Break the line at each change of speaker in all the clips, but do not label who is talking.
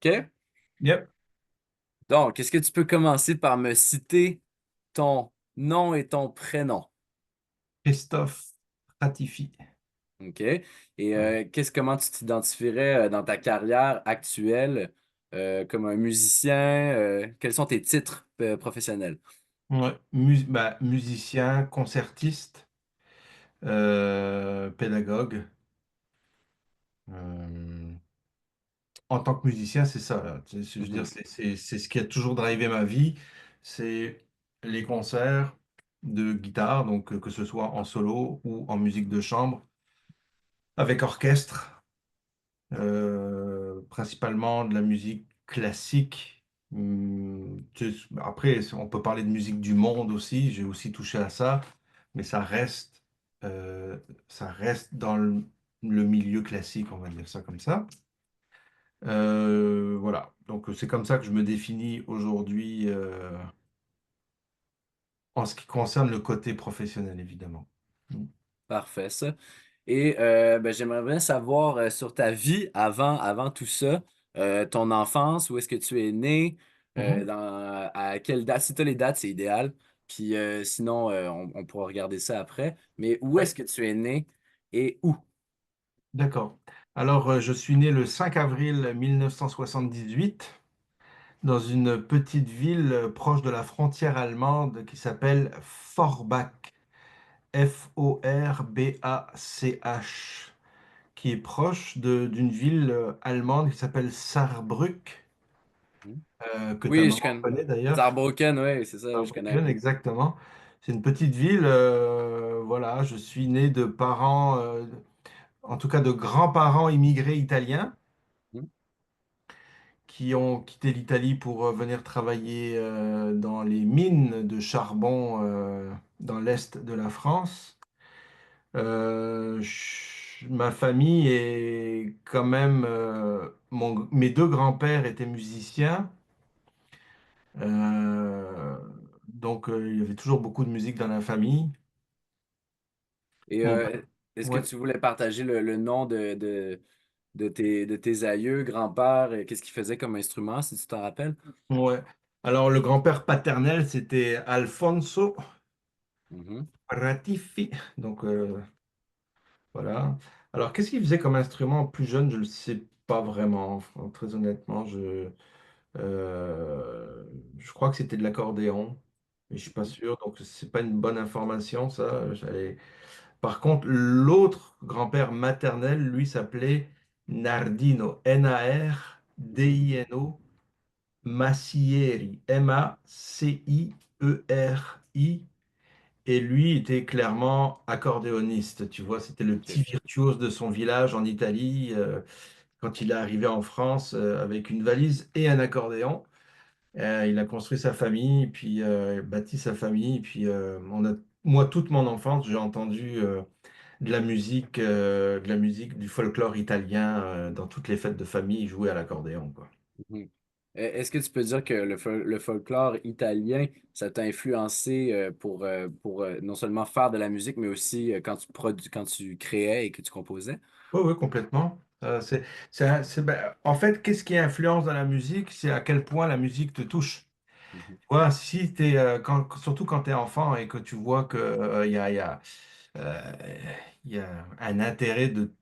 OK?
Yep.
Donc, est-ce que tu peux commencer par me citer ton nom et ton prénom?
Christophe Ratifi.
OK? Et
Ouais.
comment tu t'identifierais dans ta carrière actuelle comme un musicien? Quels sont tes titres professionnels?
Ouais. Musicien, concertiste, pédagogue. Euh, En tant que musicien, c'est ça, là. Je veux dire,
Mhm.
c'est ce qui a toujours drivé ma vie. C'est les concerts de guitare, donc que ce soit en solo ou en musique de chambre, avec orchestre. Principalement de la musique classique. Après, on peut parler de musique du monde aussi, j'ai aussi touché à ça, mais euh, ça reste dans le milieu classique, on va dire ça comme ça. Voilà, donc c'est comme ça que je me définis aujourd'hui en ce qui concerne le côté professionnel, évidemment. Mm.
Parfait, ça. Et ben, j'aimerais bien savoir sur ta vie avant tout ça, ton enfance, où est-ce que tu es né,
Mhm.
à quelle date, si tu as les dates, c'est idéal. Puis sinon, on pourra regarder ça après. Mais où est-ce
Ouais,
que tu es né et où?
d'accord. Alors, je suis né le 5 avril 1978 dans une petite ville proche de la frontière allemande qui s'appelle Forbach, Forbach, qui est proche d'une ville allemande qui s'appelle Saarbrück,
Hmm?
que ta
Oui, je
maman
connais.
connaît d'ailleurs.
Saarbrücken, oui, c'est ça, oui, je connais.
Saarbrücken, exactement. C'est une petite ville, voilà, je suis né de parents, en tout cas de grands-parents immigrés italiens
Hmm?
qui ont quitté l'Italie pour venir travailler dans les mines de charbon dans l'est de la France. Ma famille est quand même... mes deux grands-pères étaient musiciens. Euh, donc il y avait toujours beaucoup de musique dans la famille.
Et
Mon père,
est-ce que
ouais,
tu voulais partager le nom de tes aïeux, grands-pères, qu'est-ce qu'ils faisaient comme instrument, si tu t'en rappelles?
ouais. Alors le grand-père paternel, c'était Alfonso
Mhm.
Ratifi. Donc voilà. Alors, qu'est-ce qu'il faisait comme instrument plus jeune? Je ne le sais pas vraiment, très honnêtement. Je crois que c'était de l'accordéon, mais je suis pas
Mhm.
sûr. Donc, c'est pas une bonne information, ça. Par contre, l'autre grand-père maternel, lui, s'appelait Nardino,
Mhm.
Nardino, Massieri, Macieri. Et lui était clairement accordéoniste, tu vois, c'était le petit
OK.
virtuose de son village en Italie quand il est arrivé en France avec une valise et un accordéon. Il a construit sa famille, puis bâti sa famille, puis moi, toute mon enfance, j'ai entendu de la musique, du folklore italien dans toutes les fêtes de famille jouer à l'accordéon, quoi.
Mhm. Est-ce que tu peux dire que le folklore italien, ça t'a influencé pour non seulement faire de la musique, mais aussi quand tu créais et que tu composais?
Oui, oui, complètement. En fait, qu'est-ce qui influence dans la musique, c'est à quel point la musique te touche.
Mhm.
Ouais, si t'es, surtout quand tu es enfant et que tu vois que, euh, il y a un intérêt de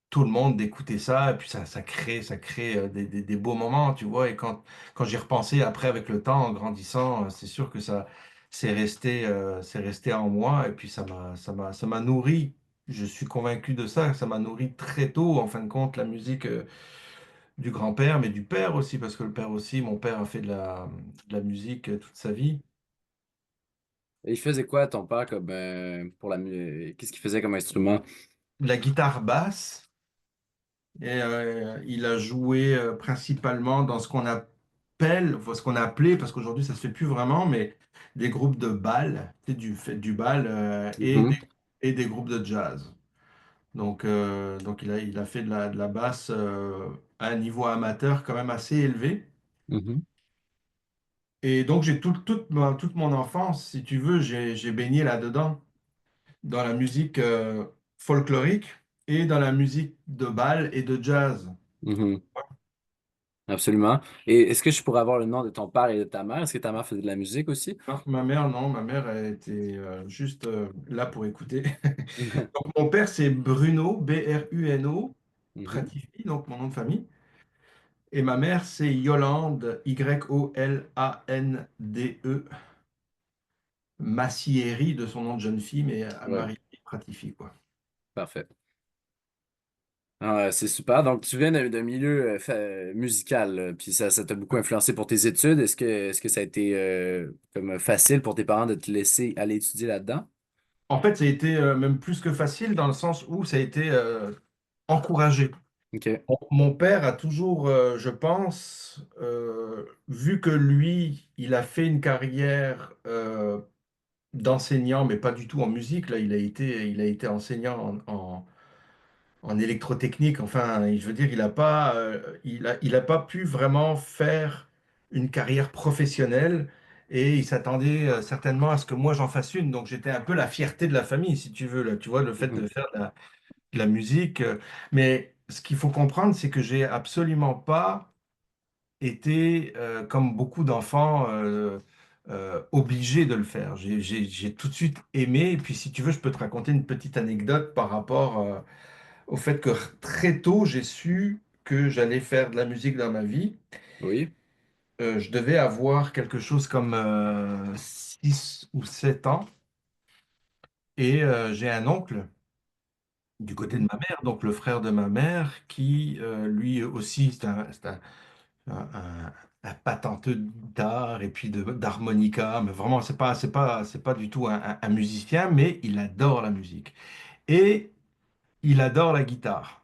tout le monde d'écouter ça, et puis ça crée des beaux moments, tu vois. Et quand j'y repensé après avec le temps, en grandissant, c'est sûr que ça c'est resté en moi, et puis ça m'a nourri. Je suis convaincu de ça, ça m'a nourri très tôt, en fin de compte, la musique du grand-père, mais du père aussi, parce que le père aussi, mon père a fait de la musique toute sa vie.
Et il faisait quoi, ton père, comme, qu'est-ce qu'il faisait comme instrument?
La guitare basse, et il a joué principalement dans ce qu'on appelle, enfin, ce qu'on a appelé, parce qu'aujourd'hui ça se fait plus vraiment, mais des groupes de bal, tu sais, du bal
Mhm.
et des groupes de jazz. Donc il a fait de la basse à un niveau amateur quand même assez élevé.
Mhm.
Et donc j'ai toute mon enfance, si tu veux, j'ai baigné là-dedans, dans la musique folklorique et dans la musique de bal et de jazz.
Mhm. Absolument. Et est-ce que je pourrais avoir le nom de ton père et de ta mère? Est-ce que ta mère faisait de la musique aussi?
Non, ma mère, non, ma mère elle était juste là pour écouter. Donc, mon père, c'est Bruno, Bruno,
Mhm.
Pratifi, donc mon nom de famille. Et ma mère, c'est Yolande, Yolande, Massieri de son nom de jeune fille, mais à
Ouais,
Marie Pratifi, quoi.
parfait. Ah, c'est super. Donc, tu viens d'un milieu musical, là, puis ça t'a beaucoup influencé pour tes études. Est-ce que ça a été comme facile pour tes parents de te laisser aller étudier là-dedans?
En fait, ça a été même plus que facile dans le sens où ça a été encouragé.
OK.
Mon père a toujours, je pense, vu que lui, il a fait une carrière d'enseignant, mais pas du tout en musique. Là, il a été enseignant en électrotechnique. Enfin, je veux dire, il a pas pu vraiment faire une carrière professionnelle et il s'attendait certainement à ce que moi j'en fasse une. Donc, j'étais un peu la fierté de la famille, si tu veux, là, tu vois, le fait de
Mhm.
faire de la musique. Mais ce qu'il faut comprendre, c'est que j'ai absolument pas été, comme beaucoup d'enfants, obligé de le faire. J'ai tout de suite aimé. Et puis, si tu veux, je peux te raconter une petite anecdote par rapport au fait que très tôt, j'ai su que j'allais faire de la musique dans ma vie.
Oui.
Je devais avoir quelque chose comme 6 ou 7 ans. Et j'ai un oncle du côté de
Mhm.
ma mère, donc le frère de ma mère, qui lui aussi, c'est un patenteux de guitare et puis d'harmonica, mais vraiment, c'est pas du tout un musicien, mais il adore la musique. Et il adore la guitare.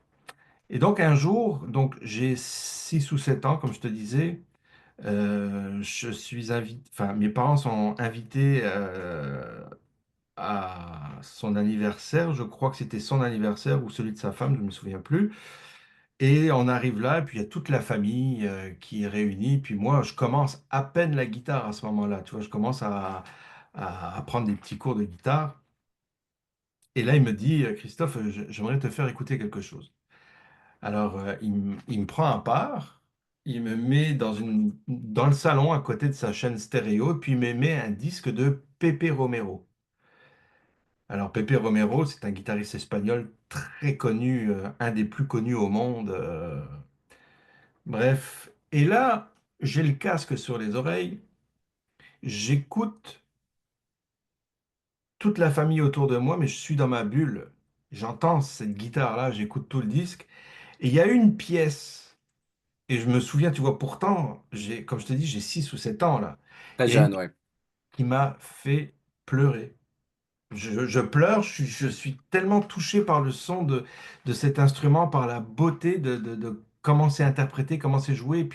Et donc un jour, donc j'ai 6 ou 7 ans, comme je te disais, je suis invité, enfin mes parents sont invités à son anniversaire, je crois que c'était son anniversaire ou celui de sa femme, je ne me souviens plus. Et on arrive là, et puis il y a toute la famille qui est réunie. Puis moi, je commence à peine la guitare à ce moment-là. Tu vois, je commence à prendre des petits cours de guitare. Et là, il me dit, Christophe, j'aimerais te faire écouter quelque chose. Alors, il me prend à part, il me met dans le salon à côté de sa chaîne stéréo, puis il me met un disque de Pepe Romero. Alors, Pepe Romero, c'est un guitariste espagnol très connu, un des plus connus au monde. Bref, et là, j'ai le casque sur les oreilles, j'écoute toute la famille autour de moi, mais je suis dans ma bulle. J'entends cette guitare-là, j'écoute tout le disque, et il y a une pièce, et je me souviens, tu vois, pourtant, comme je te dis, j'ai 6 ou 7 ans là.
Très
Il y a une
jeune,
pièce
ouais.
qui m'a fait pleurer. Je pleure, je suis tellement touché par le son de cet instrument, par la beauté de comment c'est interprété, comment c'est joué.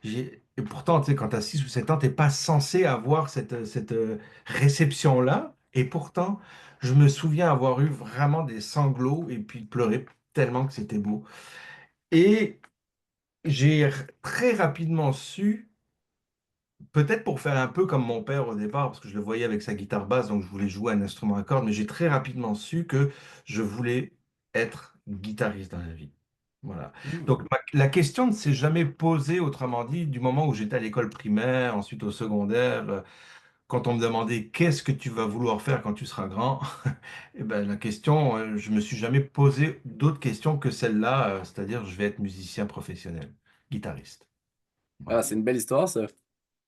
Et pourtant, tu sais, quand tu as 6 ou 7 ans, tu n'es pas censé avoir cette réception-là. Et pourtant, je me souviens avoir eu vraiment des sanglots et puis pleurer tellement que c'était beau. Et j'ai très rapidement su. Peut-être pour faire un peu comme mon père au départ, parce que je le voyais avec sa guitare basse, donc je voulais jouer un instrument à cordes, mais j'ai très rapidement su que je voulais être guitariste dans la vie. Voilà.
Hmm.
Donc la question ne s'est jamais posée, autrement dit, du moment où j'étais à l'école primaire, ensuite au secondaire, quand on me demandait qu'est-ce que tu vas vouloir faire quand tu seras grand, eh ben, la question, je me suis jamais posé d'autres questions que celle-là, c'est-à-dire je vais être musicien professionnel, guitariste.
Ah,
Voilà.
c'est une belle histoire, ça.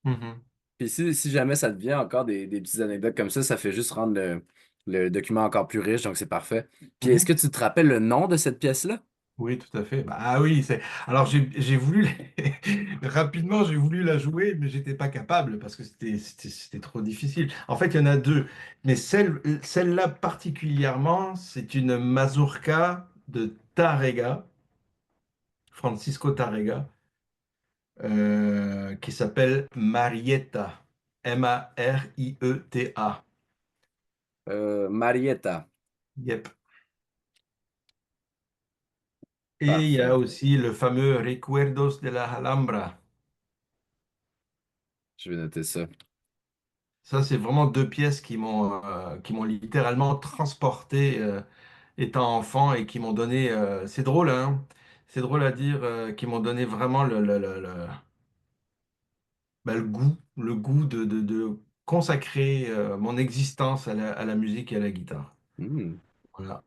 Mhm.
Puis si jamais ça devient encore des petites anecdotes comme ça fait juste rendre le document encore plus riche, donc c'est parfait. Puis est-ce
Mhm.
que tu te rappelles le nom de cette pièce-là?
Oui, tout à fait. Bah, ah oui, alors j'ai voulu rapidement j'ai voulu la jouer, mais j'étais pas capable parce que c'était trop difficile. En fait, il y en a deux, mais celle-là particulièrement, c'est une mazurka de Tárrega, Francisco Tárrega, qui s'appelle Marietta, Marieta.
Marietta.
Yep. Et il y a
Parfait.
aussi le fameux Recuerdos de la Alhambra.
Je vais noter ça.
Ça, c'est vraiment deux pièces qui m'ont littéralement transporté étant enfant et qui m'ont donné. C'est drôle, hein? c'est drôle à dire, qui m'ont donné vraiment le goût de consacrer mon existence à la musique et à la guitare.
Hmm.
Voilà.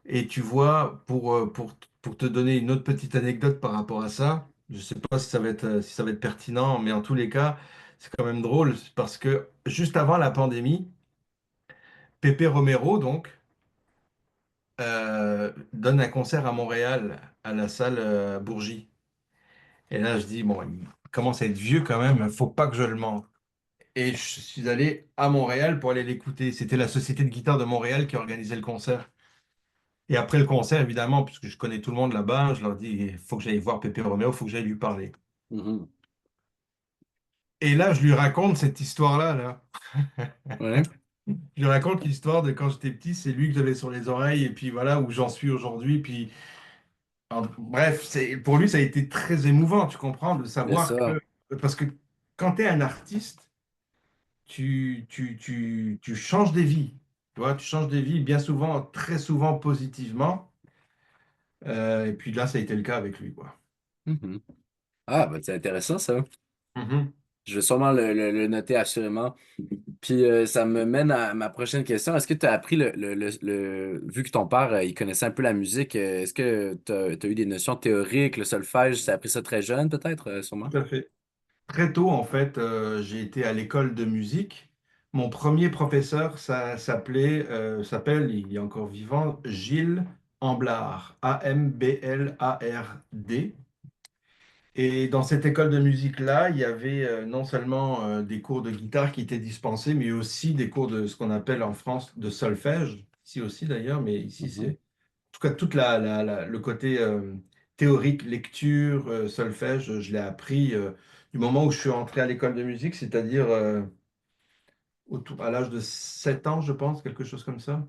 Et tu vois, pour te donner une autre petite anecdote par rapport à ça, je ne sais pas si ça va être pertinent, mais en tous les cas, c'est quand même drôle parce que juste avant la pandémie, Pepe Romero, donc, donne un concert à Montréal, à la salle Bourgie. Et là, je dis, bon, il commence à être vieux quand même, faut pas que je le manque. Et je suis allé à Montréal pour aller l'écouter. C'était la Société de guitare de Montréal qui organisait le concert. Et après le concert, évidemment, puisque je connais tout le monde là-bas, je leur dis, il faut que j'aille voir Pépé Roméo, il faut que j'aille lui parler.
Mhm.
Et là, je lui raconte cette histoire-là, là.
Ouais,
Je lui raconte l'histoire de quand j'étais petit, c'est lui que j'avais sur les oreilles, et puis voilà où j'en suis aujourd'hui. Puis, bref, pour lui, ça a été très émouvant, tu comprends, de
c'est
savoir
ça.
que. Parce que quand tu es un artiste, tu changes des vies. Tu vois, tu changes des vies bien souvent, très souvent positivement. Et puis là, ça a été le cas avec lui, quoi.
Mhm. Ah, ben, c'est intéressant ça.
Mhm.
Je vais sûrement le noter assurément. Puis ça me mène à ma prochaine question. Est-ce que tu as appris vu que ton père, il connaissait un peu la musique, est-ce que tu as eu des notions théoriques, le solfège, tu as appris ça très jeune peut-être, sûrement?
Tout à fait. Très tôt, en fait, j'ai été à l'école de musique. Mon premier professeur, ça s'appelle, il est encore vivant, Gilles Amblard, Amblard. Et dans cette école de musique-là, il y avait non seulement des cours de guitare qui étaient dispensés, mais aussi des cours de ce qu'on appelle en France de solfège, ici aussi d'ailleurs, mais ici c'est
Mhm.
en tout cas toute le côté théorique, lecture, solfège, je l'ai appris du moment où je suis entré à l'école de musique, c'est-à-dire à l'âge de 7 ans, je pense, quelque chose comme ça.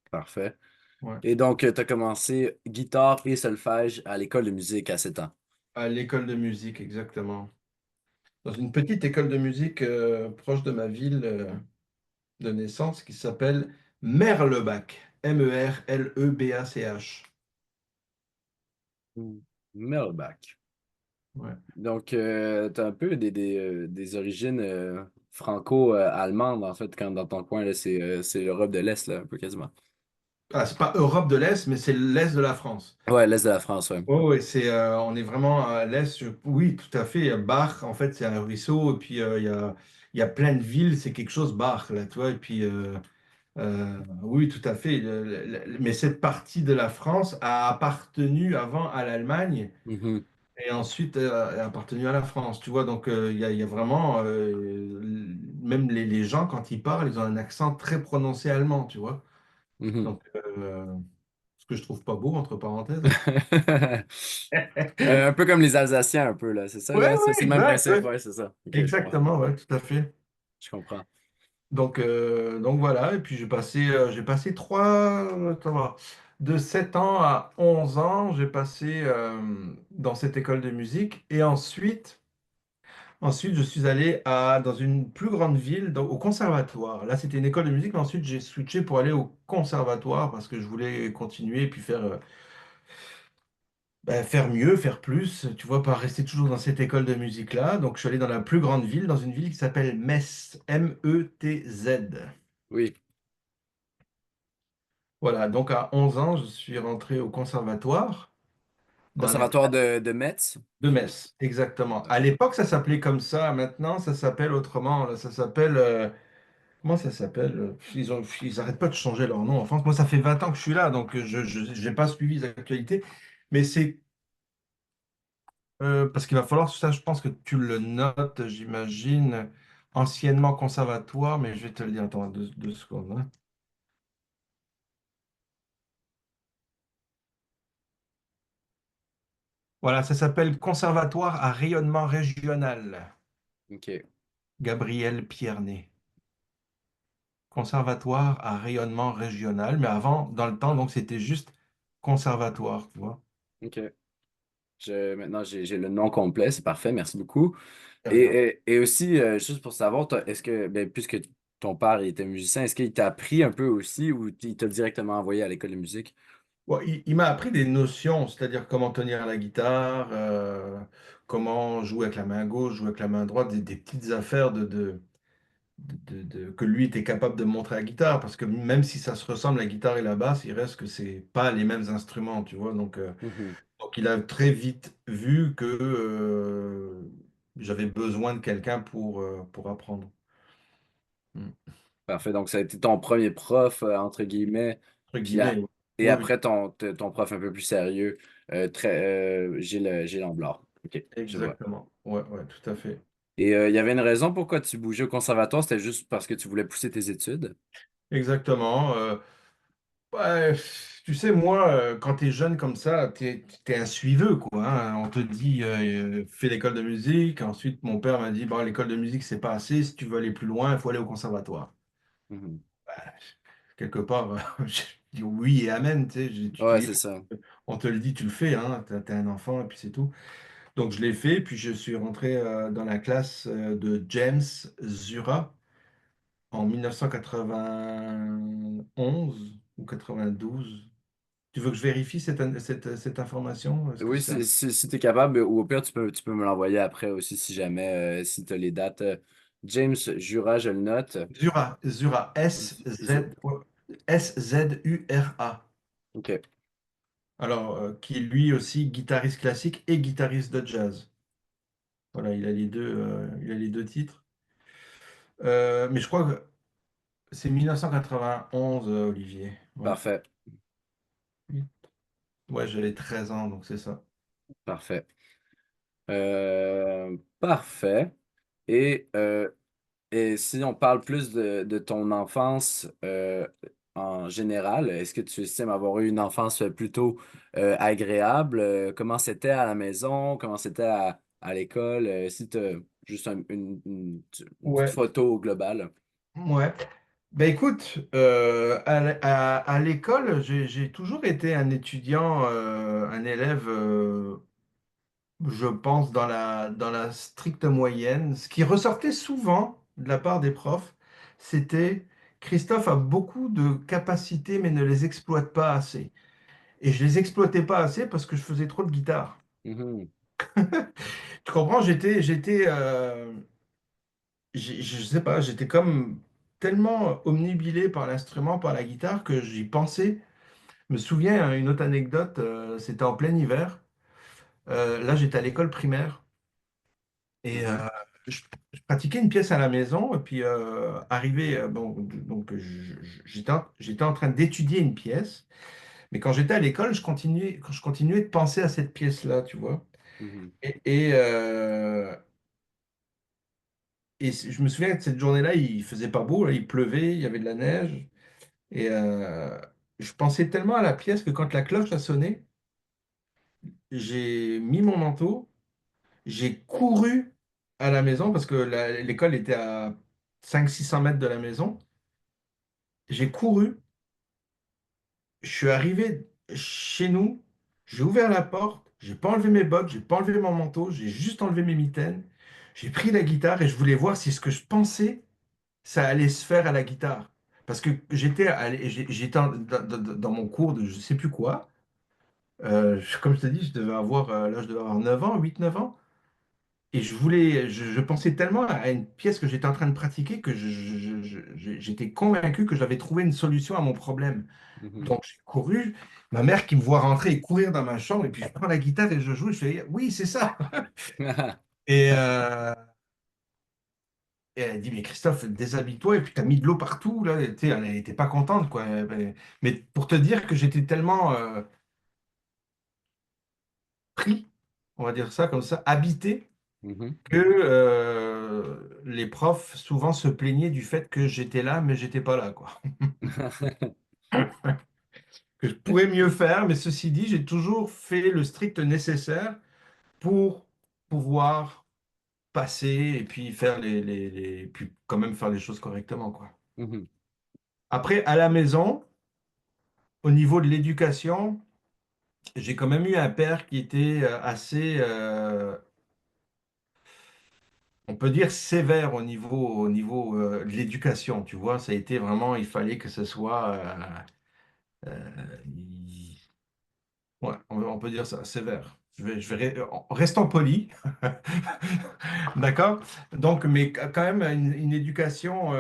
Parfait.
Ouais.
Et donc, tu as commencé guitare et solfège à l'école de musique à 7 ans.
À l'école de musique, exactement. Dans une petite école de musique proche de ma ville de naissance qui s'appelle Merlebach. Merlebach.
Mm. Melbach.
Ouais.
Donc, tu as un peu des origines franco-allemandes, en fait, quand dans ton coin, là, c'est l'Europe de l'Est, là, un peu quasiment.
Ah, c'est pas Europe de l'Est, mais c'est l'Est de la France.
Ouais, l'Est de la France, ouais.
Oh, oui, on est vraiment à l'Est. Oui, tout à fait. Bach, en fait, c'est un ruisseau. Et puis, il y a plein de villes. C'est quelque chose, Bach, là, tu vois. Et puis, oui, tout à fait. Mais cette partie de la France a appartenu avant à l'Allemagne.
Mhm,
Et ensuite, a appartenu à la France, tu vois. Donc, il y a vraiment, même les gens, quand ils parlent, ils ont un accent très prononcé allemand, tu vois.
mhm.
Donc, ce que je trouve pas beau, entre parenthèses.
Un peu comme les Alsaciens, un peu, là, c'est ça,
Ouais,
là?
ouais,
C'est le même
exact,
principe,
ouais.
ouais, c'est ça. Ok, je comprends.
Exactement, ouais, tout à fait.
Je comprends.
Donc voilà, et puis j'ai passé attends voir, de 7 ans à 11 ans, j'ai passé dans cette école de musique. Et ensuite, je suis allé dans une plus grande ville, au conservatoire. Là, c'était une école de musique, mais ensuite, j'ai switché pour aller au conservatoire parce que je voulais continuer et puis faire mieux, faire plus, tu vois, pas rester toujours dans cette école de musique-là. Donc, je suis allé dans la plus grande ville, dans une ville qui s'appelle Metz, Metz.
Oui.
Voilà, donc à 11 ans, je suis rentré au conservatoire dans la
Conservatoire de Metz.
de Metz, exactement. À l'époque, ça s'appelait comme ça. Maintenant, ça s'appelle autrement. Là, ça s'appelle. Comment ça s'appelle? Ils arrêtent pas de changer leur nom en France. Moi, ça fait 20 ans que je suis là, donc je n'ai pas suivi les actualités. Mais c'est parce qu'il va falloir, ça, je pense que tu le notes, j'imagine, anciennement conservatoire, mais je vais te le dire. Attends, deux secondes, hein. Voilà, ça s'appelle Conservatoire à rayonnement régional.
OK.
Gabriel Pierné. Conservatoire à rayonnement régional, mais avant, dans le temps, donc c'était juste conservatoire, tu vois.
OK. Maintenant, j'ai le nom complet, c'est parfait, merci beaucoup.
De
Et,
rien.
et aussi, juste pour savoir, est-ce que, ben, puisque ton père était musicien, est-ce qu'il t'a appris un peu aussi ou il t'a directement envoyé à l'école de musique?
Ouais, il m'a appris des notions, c'est-à-dire comment tenir la guitare, comment jouer avec la main gauche, jouer avec la main droite, des petites affaires que lui était capable de montrer à la guitare, parce que même si ça se ressemble, la guitare et la basse, il reste que c'est pas les mêmes instruments, tu vois.
Mhm.
Donc il a très vite vu que j'avais besoin de quelqu'un pour apprendre. Mm.
Parfait. Donc, ça a été ton premier prof, entre guillemets,
Entre
puis
guillemets, oui.
et
Oui, oui,
après ton prof un peu plus sérieux, Gilles Amblard. OK, je vois.
exactement. Ouais, ouais, tout à fait.
Et il y avait une raison pourquoi tu bougeais au conservatoire, c'était juste parce que tu voulais pousser tes études?
Exactement. Ouais, tu sais, moi, quand tu es jeune comme ça, t'es un suiveux, quoi, hein. On te dit, fais l'école de musique. Ensuite, mon père m'a dit, bon, l'école de musique, c'est pas assez. Si tu veux aller plus loin, il faut aller au conservatoire.
Mhm.
Quelque part, je dis oui et amen, tu sais.
Ouais, c'est ça.
On te le dit, tu le fais, hein. T'es un enfant et puis c'est tout. Donc, je l'ai fait. Puis, je suis rentré dans la classe de James Zura en 1991 ou 92. Tu veux que je vérifie cette information? Est-ce que
Oui,
c'est un...
si tu es capable, ou au pire, tu peux me l'envoyer après aussi si jamais, si tu as les dates. James Jura, je le note.
Zura,
Z-
S-Z-U-R-A.
OK,
Alors, qui est lui aussi guitariste classique et guitariste de jazz. Voilà, il a les deux titres. Mais je crois que c'est 1991, Olivier. Ouais,
parfait,
ouais, j'avais 13 ans, donc c'est ça.
parfait. Parfait. Et, euh, et si on parle plus de ton enfance en général, est-ce que tu estimes avoir eu une enfance plutôt agréable? Comment c'était à la maison? Comment c'était à l'école? Si tu as juste une petite
Ouais,
photo globale.
ouais. Ben écoute, à l'école, j'ai toujours été un étudiant, un élève, je pense, dans la stricte moyenne. Ce qui ressortait souvent de la part des profs, c'était Christophe a beaucoup de capacités, mais ne les exploite pas assez. Et je les exploitais pas assez parce que je faisais trop de guitare.
Mhm,
Tu comprends? Je sais pas, j'étais comme tellement omnubilé par l'instrument, par la guitare, que j'y pensais. Je me souviens, hein, une autre anecdote, c'était en plein hiver. Là, j'étais à l'école primaire et
mhm,
je, je pratiquais une pièce à la maison. Et puis, arrivé, bon, donc j'étais en train d'étudier une pièce. Mais quand j'étais à l'école, je continuais de penser à cette pièce-là, tu vois.
mhm,
Et, et, euh, je me souviens que cette journée-là, il faisait pas beau, là, il pleuvait, il y avait de la neige. Et je pensais tellement à la pièce que quand la cloche a sonné, j'ai mis mon manteau, j'ai couru à la maison parce que l'école était à 500-600 mètres de la maison. J'ai couru, je suis arrivé chez nous, j'ai ouvert la porte, j'ai pas enlevé mes bottes, j'ai pas enlevé mon manteau, j'ai juste enlevé mes mitaines. J'ai pris la guitare et je voulais voir si ce que je pensais, ça allait se faire à la guitare. Parce que dans mon cours de je sais plus quoi. Comme je te dis, je devais avoir 9 ans, 8 9 ans. Et je pensais tellement à une pièce que j'étais en train de pratiquer que j'étais convaincu que j'avais trouvé une solution à mon problème.
mhm.
Donc j'ai couru, ma mère qui me voit rentrer et courir dans ma chambre, et puis je prends la guitare et je joue, je fais oui, c'est ça. Et, et elle dit, mais Christophe, déshabille-toi, et puis t'as mis de l'eau partout, là. Tu sais, elle n'était pas contente, quoi. Mais pour te dire que j'étais tellement pris, on va dire ça comme ça, habité
Mhm.
que les profs souvent se plaignaient du fait que j'étais là, mais j'étais pas là, quoi. Que je pourrais mieux faire, mais ceci dit, j'ai toujours fait le strict nécessaire pour pouvoir passer et puis puis quand même faire les choses correctement, quoi.
Mhm.
Après, à la maison, au niveau de l'éducation, j'ai quand même eu un père qui était assez, on peut dire sévère au niveau de l'éducation, tu vois. Ça a été vraiment, il fallait que ce soit. Ouais, on peut dire ça, sévère. Restons polis. D'accord? Donc, mais quand même une éducation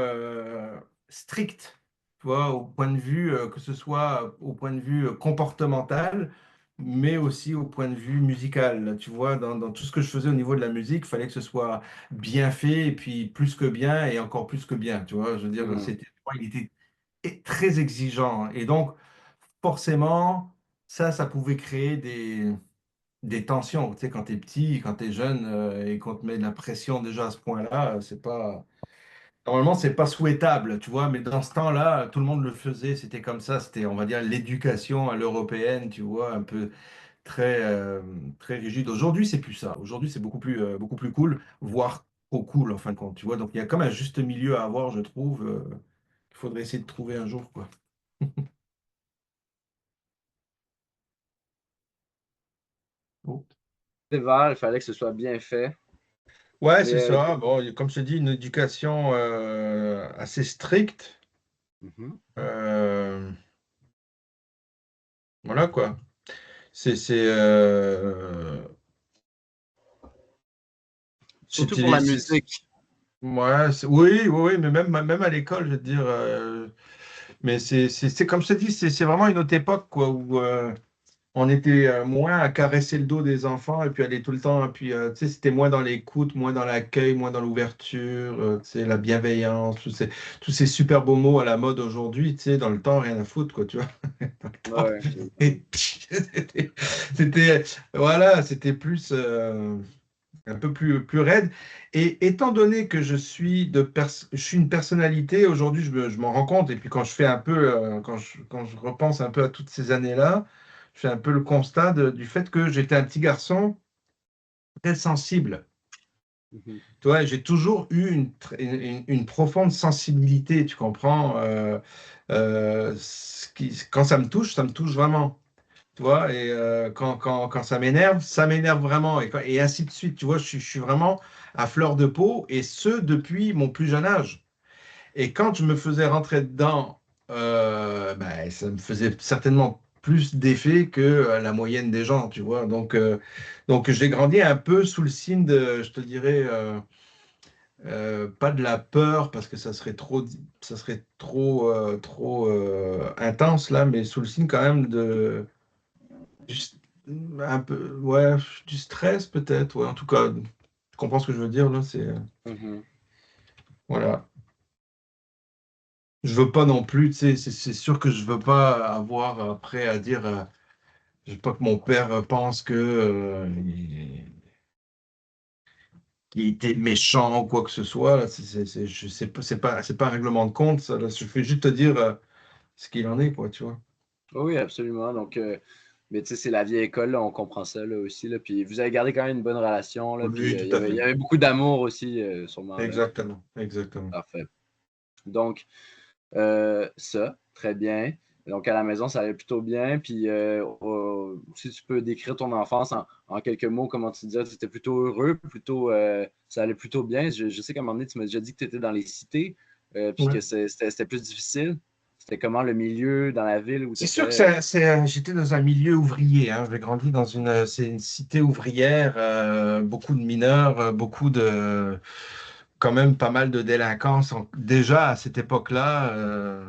stricte, tu vois, au point de vue, que ce soit au point de vue comportemental, mais aussi au point de vue musical. Tu vois, dans tout ce que je faisais au niveau de la musique, il fallait que ce soit bien fait, et puis plus que bien, et encore plus que bien. Tu vois, je veux dire,
Mhm.
il était très exigeant. Et donc, forcément, ça pouvait créer des tensions. Tu sais, quand tu es petit, quand tu es jeune et qu'on te met de la pression déjà à ce point-là, c'est pas. Normalement, c'est pas souhaitable, tu vois, mais dans ce temps-là, tout le monde le faisait, c'était comme ça, c'était, on va dire, l'éducation à l'européenne, tu vois, un peu très rigide. Aujourd'hui, c'est plus ça. Aujourd'hui, c'est beaucoup plus cool, voire trop cool, en fin de compte, tu vois. Donc, il y a comme un juste milieu à avoir, je trouve, qu'il faudrait essayer de trouver un jour, quoi. Oh.
Sévère, il fallait que ce soit bien fait.
Ouais,
Mais
c'est ça. Bon, comme je te dis, une éducation assez stricte.
mhm.
Euh, voilà quoi. C'est
Surtout pour la musique.
ouais, oui, oui, oui, mais même à l'école, je veux dire. Mais c'est comme je te dis, c'est vraiment une autre époque quoi, où on était moins à caresser le dos des enfants et puis aller tout le temps. Et puis, tu sais, c'était moins dans l'écoute, moins dans l'accueil, moins dans l'ouverture, tu sais, la bienveillance, tous ces super beaux mots à la mode aujourd'hui, tu sais, dans le temps, rien à foutre, quoi, tu vois. Dans le temps.
Ouais.
Et c'était, voilà, c'était plus, un peu plus raide. Et étant donné que je suis une personnalité, aujourd'hui, je m'en rends compte. Et puis quand je fais un peu, quand je repense un peu à toutes ces années-là, je fais un peu le constat du fait que j'étais un petit garçon très sensible.
Mhm.
Tu vois, j'ai toujours eu une profonde sensibilité, tu comprends? Quand ça me touche vraiment. Tu vois, et quand ça m'énerve vraiment, et ainsi de suite. Tu vois, je suis vraiment à fleur de peau, et ce, depuis mon plus jeune âge. Et quand je me faisais rentrer dedans, ben, ça me faisait certainement plus d'effet que la moyenne des gens, tu vois. Donc j'ai grandi un peu sous le signe de, je te dirais, pas de la peur, parce que trop intense, là, mais sous le signe quand même du- un peu, ouais, du stress peut-être, ouais. En tout cas, tu comprends ce que je veux dire là,
Mhm.
voilà. Je veux pas non plus, tu sais, c'est sûr que je veux pas avoir après à dire, je veux pas que mon père pense que qu'il était méchant ou quoi que ce soit. Là, je sais pas, c'est pas un règlement de compte, ça. Là. Je fais juste te dire ce qu'il en est, quoi, tu vois.
Oui, absolument. Donc, mais tu sais, c'est la vieille école, là, on comprend ça là, aussi. Là. Puis vous avez gardé quand même une bonne relation. Là, puis
Oui, tout à
il
fait.
y avait beaucoup d'amour aussi, sûrement. Là.
Exactement, exactement.
Parfait. Donc, ça, très bien. Donc, à la maison, ça allait plutôt bien. Puis, si tu peux décrire ton enfance en quelques mots, comment tu disais, tu étais plutôt heureux, plutôt, ça allait plutôt bien. Je sais qu'à un moment donné, tu m'as déjà dit que tu étais dans les cités, puis
Ouais.
que c'était plus difficile. C'était comment le milieu dans la ville où tu
C'est sûr que
étais?
j'étais dans un milieu ouvrier. Hein. J'ai grandi dans c'est une cité ouvrière, beaucoup de mineurs, beaucoup de, quand même pas mal de délinquance. Déjà à cette époque-là,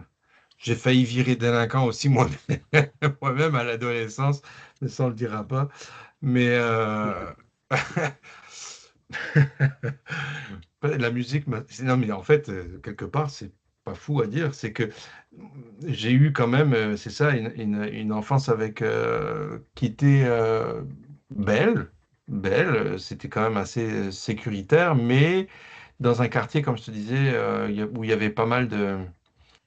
j'ai failli virer délinquant aussi moi-même, moi-même à l'adolescence, mais ça on le dira pas. Mais la musique, non mais en fait, quelque part, c'est pas fou à dire, c'est que j'ai eu quand même, c'est ça, une enfance avec qui était belle, c'était quand même assez sécuritaire, mais dans un quartier, comme je te disais, où il y avait pas mal de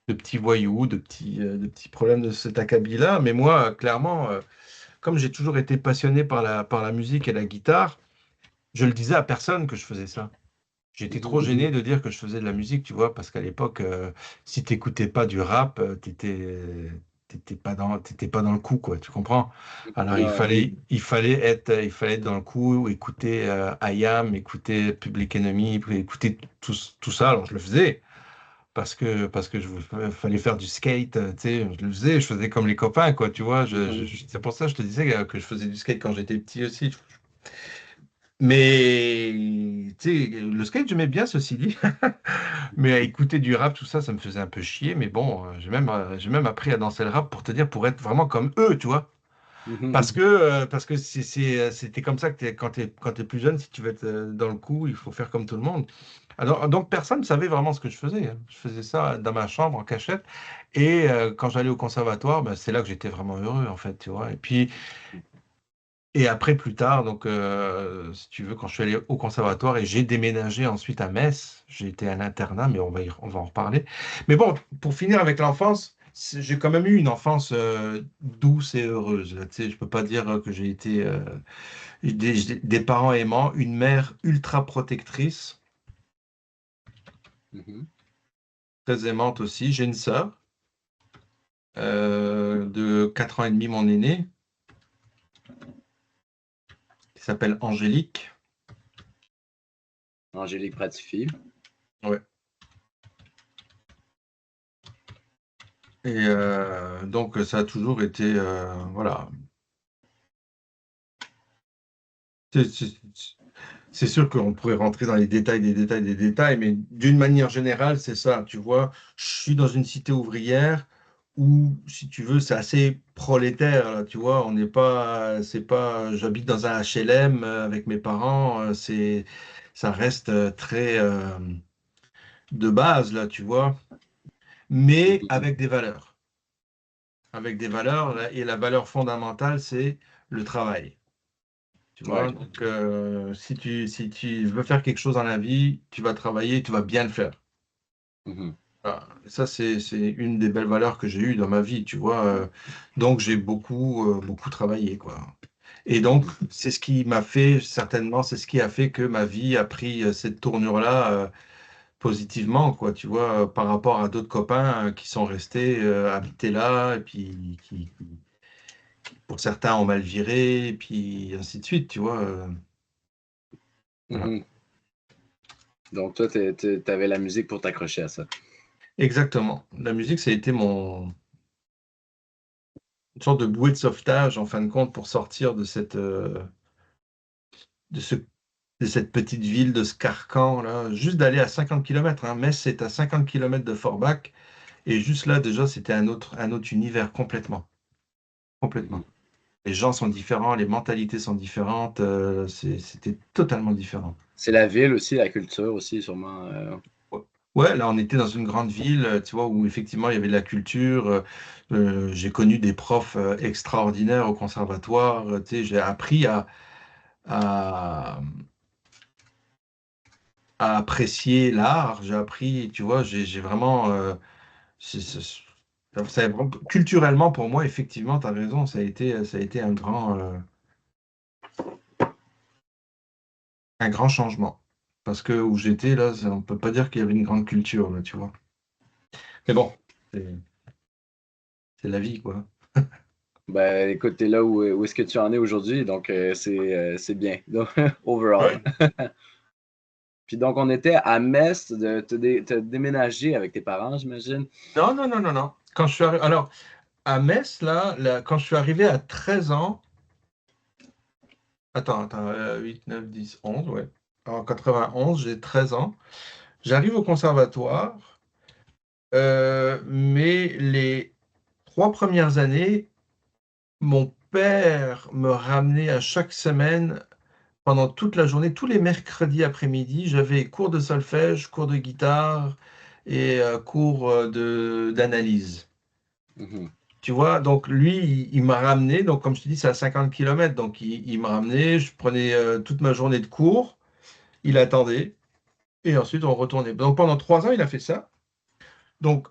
petits voyous, de petits problèmes de cet acabit-là. Mais moi, clairement, comme j'ai toujours été passionné par la musique et la guitare, je le disais à personne que je faisais ça. J'étais trop
Mhm.
gêné de dire que je faisais de la musique, tu vois, parce qu'à l'époque, si t'écoutais pas du rap, t'étais pas dans le coup, quoi, tu comprends? Alors
Ouais.
il fallait être dans le coup, écouter IAM, écouter Public Enemy, écouter tout ça. Alors je le faisais, parce que fallait faire du skate, tu sais, je faisais comme les copains, quoi, tu vois.
Mhm.
C'est pour ça que je te disais que je faisais du skate quand j'étais petit aussi. Mais, tu sais, le skate, j'aimais bien, ceci dit. Mais à écouter du rap, tout ça, ça me faisait un peu chier. Mais bon, j'ai même appris à danser le rap pour te dire, pour être vraiment comme eux, tu vois.
Mhm.
Parce que c'était comme ça que quand t'es plus jeune, si tu veux être dans le coup, il faut faire comme tout le monde. Alors, donc personne ne savait vraiment ce que je faisais, hein. Je faisais ça dans ma chambre en cachette. Et quand j'allais au conservatoire, ben, c'est là que j'étais vraiment heureux, en fait, tu vois. Et après, plus tard, donc, si tu veux, quand je suis allé au conservatoire et j'ai déménagé ensuite à Metz, j'ai été à l'internat, mais on va en reparler. Mais bon, pour finir avec l'enfance, j'ai quand même eu une enfance douce et heureuse. Là, tu sais, je peux pas dire que j'ai été des parents aimants, une mère ultra protectrice,
Mhm.
très aimante aussi. J'ai une sœur de 4 ans et demi, mon aînée, qui s'appelle Angélique.
Angélique Pratifie.
Ouais. Et donc, ça a toujours été, voilà. C'est c'est- c'est sûr qu'on pourrait rentrer dans les détails des détails des détails, mais d'une manière générale, c'est ça. Tu vois, je suis dans une cité ouvrière où, si tu veux, c'est assez prolétaire, là, tu vois. C'est pas, j'habite dans un HLM avec mes parents, ça reste très de base, là, tu vois, mais
Mhm.
avec des valeurs. Avec des valeurs, là, et la valeur fondamentale, c'est le travail. Tu vois,
Ouais.
donc si tu veux faire quelque chose dans la vie, tu vas travailler, tu vas bien le faire.
Mhm.
Voilà. Ça, c'est une des belles valeurs que j'ai eues dans ma vie, tu vois. Donc, j'ai beaucoup travaillé, quoi. Et donc,
Mhm.
c'est ce qui m'a fait, certainement, c'est ce qui a fait que ma vie a pris cette tournure-là positivement, quoi, tu vois, par rapport à d'autres copains qui sont restés habités là, et puis pour certains, ont mal viré, et puis ainsi de suite, tu vois. Voilà.
Mhm. Donc, toi, t'avais la musique pour t'accrocher à ça.
Exactement. La musique, ça a été une sorte de bouée de sauvetage, en fin de compte, pour sortir de ce, de cette petite ville de Scarcan, là. Juste d'aller à 50 kilomètres, hein. Metz, c'est à 50 kilomètres de Forbach. Et juste là, déjà, c'était un autre univers complètement.
Mhm.
Complètement. Les gens sont différents, les mentalités sont différentes. C'était totalement différent.
C'est la ville aussi, la culture aussi, sûrement.
Ouais, ouais, là, on était dans une grande ville, tu vois, où effectivement, il y avait de la culture. J'ai connu des profs extraordinaires au conservatoire. Tu sais, j'ai appris à, à apprécier l'art. J'ai appris, tu vois, j'ai vraiment... culturellement, pour moi, effectivement, tu as raison, ça a été un grand changement. Parce que où j'étais, là, on peut pas dire qu'il y avait une grande culture, là, tu vois. Mais bon, c'est c'est la vie, quoi.
Ben, écoute, t'es là où est-ce que tu en es aujourd'hui, donc c'est bien. Donc, overall.
Ouais.
Puis donc, on était à Metz, t'as déménagé avec tes parents, j'imagine.
Non, non, non, non, non. Quand je suis arrivé, alors, à Metz, là, quand je suis arrivé à 13 ans, attends, 8, 9, 10, 11, ouais. En 91, j'ai 13 ans. J'arrive au conservatoire, mais les 3 premières années, mon père me ramenait à chaque semaine, pendant toute la journée, tous les mercredis après-midi, j'avais cours de solfège, cours de guitare et cours d'analyse.
Mhm.
Tu vois, donc lui, il m'a ramené, donc comme je te dis, c'est à 50 kilomètres, donc il m'a ramené, je prenais toute ma journée de cours, il attendait, et ensuite on retournait. Donc pendant 3 ans, il a fait ça. Donc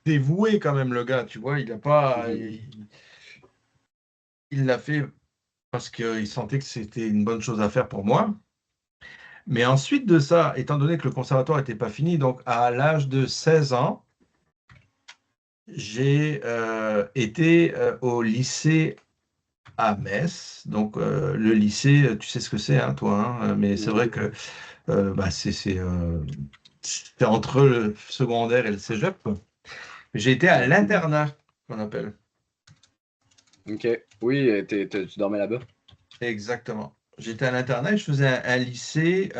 dévoué quand même le gars, tu vois, il a pas,
Mhm.
il l'a fait parce qu'il sentait que c'était une bonne chose à faire pour moi. Mais ensuite de ça, étant donné que le conservatoire n'était pas fini, donc à l'âge de 16 ans, j'ai été au lycée à Metz. Donc le lycée, tu sais ce que c'est, hein, toi, hein, mais c'est vrai
Oui.
que bah, c'est c'est entre le secondaire et le cégep, quoi. J'ai été à
Ouais.
l'internat, qu'on appelle.
OK. Oui, tu dormais là-bas?
Exactement. J'étais à l'internat et je faisais un lycée.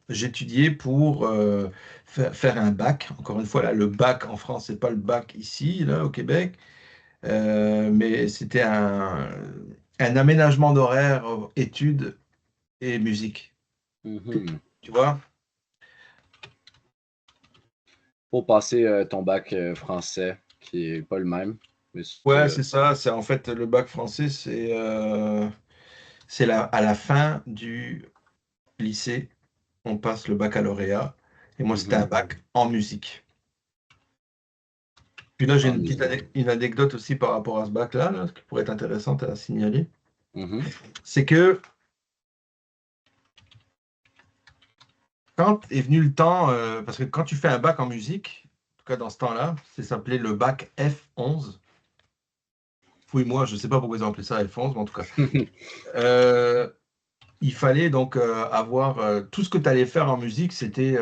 J'étudiais pour faire un bac. Encore une fois, là, le bac en France, c'est pas le bac ici, là, au Québec. Mais c'était un aménagement d'horaire, études et musique.
Mhm.
Tu vois?
Pour passer ton bac français, qui est pas le même. Mais
Ouais, c'est ça. C'est en fait le bac français, c'est à la fin du lycée, on passe le baccalauréat. Et moi, c'était un
mhm.
bac en musique. Puis là, j'ai
En
une petite
musique.
une anecdote aussi par rapport à ce bac-là, là, qui pourrait être intéressante à signaler.
Mhm.
C'est que quand est venu le temps, parce que quand tu fais un bac en musique, en tout cas dans ce temps-là, c'est s'appelait le bac F11. Fouille-moi, je ne sais pas pourquoi ils ont appelé ça F11, mais en tout cas. Euh, il fallait donc avoir tout ce que tu allais faire en musique, c'était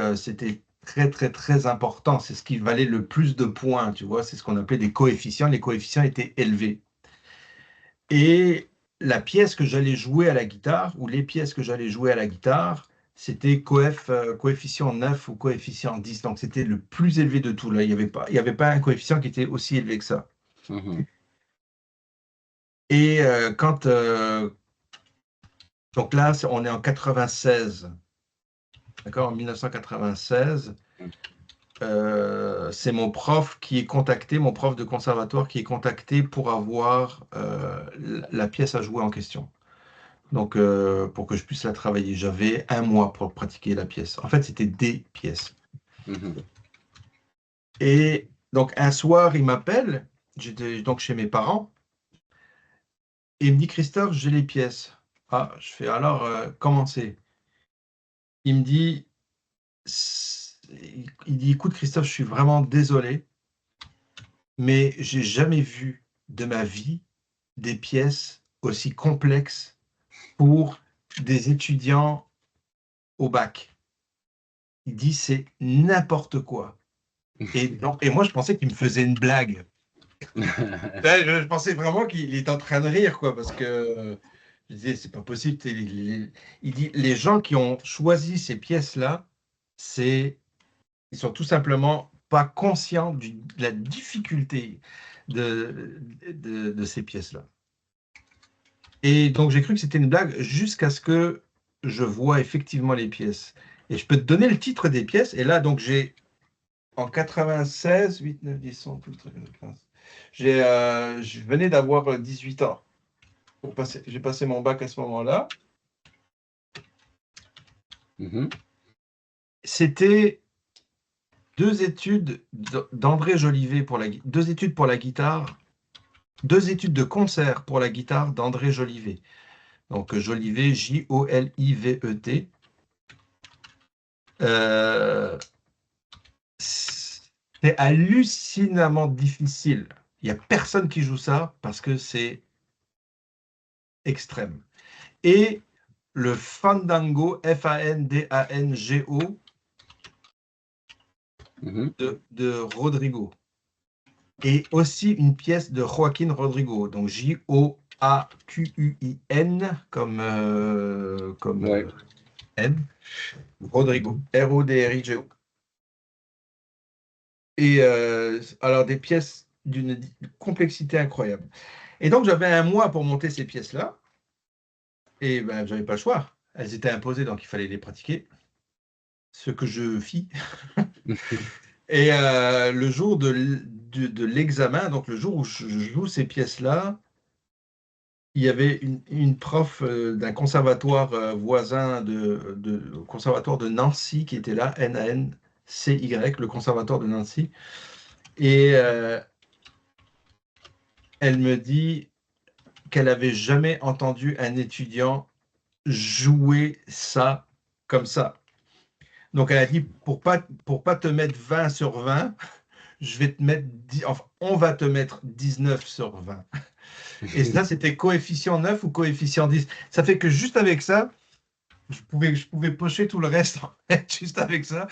très, très, très important. C'est ce qui valait le plus de points, tu vois. C'est ce qu'on appelait des coefficients. Les coefficients étaient élevés. Et la pièce que j'allais jouer à la guitare, ou les pièces que j'allais jouer à la guitare, c'était coefficient 9 ou coefficient 10. Donc c'était le plus élevé de tout. Là, il y avait pas un coefficient qui était aussi élevé que ça.
Mhm.
Et donc là, on est en 96, d'accord, en 1996. C'est mon prof qui est contacté, mon prof de conservatoire qui est contacté pour avoir la pièce à jouer en question. Donc, pour que je puisse la travailler, j'avais un mois pour pratiquer la pièce. En fait, c'était des pièces.
Mhm.
Et donc, un soir, il m'appelle, j'étais donc chez mes parents, et il me dit, Christophe, j'ai les pièces. Ah, je fais alors, comment c'est? Il me dit, il dit, écoute, Christophe, je suis vraiment désolé, mais j'ai jamais vu de ma vie des pièces aussi complexes pour des étudiants au bac. Il dit, c'est n'importe quoi. Et moi, je pensais qu'il me faisait une blague. Là, je pensais vraiment qu'il était en train de rire, quoi, parce que je disais, c'est pas possible. Il dit, les gens qui ont choisi ces pièces-là, ils sont tout simplement pas conscients de la difficulté de ces pièces-là. Et donc, j'ai cru que c'était une blague jusqu'à ce que je vois effectivement les pièces. Et je peux te donner le titre des pièces. Et là, donc, j'ai en 96, 8, 9, 10, 11, 12, 13, 15. Je venais d'avoir 18 ans. J'ai passé mon bac à ce moment-là.
Mhm.
C'était deux études d'André Jolivet deux études pour la guitare, deux études de concert pour la guitare d'André Jolivet. Donc Jolivet, Jolivet. Euh, c'est hallucinamment difficile. Il n'y a personne qui joue ça parce que c'est extrême. Et le Fandango, Fandango,
Mhm.
de Rodrigo. Et aussi une pièce de Joaquin Rodrigo, donc Joaquin, comme
Ouais.
N, Rodrigo, Rodrigo. Et alors des pièces d'une complexité incroyable. Et donc j'avais un mois pour monter ces pièces-là, et ben j'avais pas le choix. Elles étaient imposées, donc il fallait les pratiquer, ce que je fis. Et le jour de l'examen, donc le jour où je joue ces pièces-là, il y avait une prof d'un conservatoire voisin conservatoire de Nancy qui était là, Nancy, le conservatoire de Nancy. Et elle me dit qu'elle avait jamais entendu un étudiant jouer ça comme ça. Donc elle a dit, pour pas te mettre 20 sur 20, je vais te mettre enfin, on va te mettre 19 sur 20. Et ça, c'était coefficient 9 ou coefficient 10. Ça fait que juste avec ça, je pouvais pocher tout le reste en fait, juste avec ça.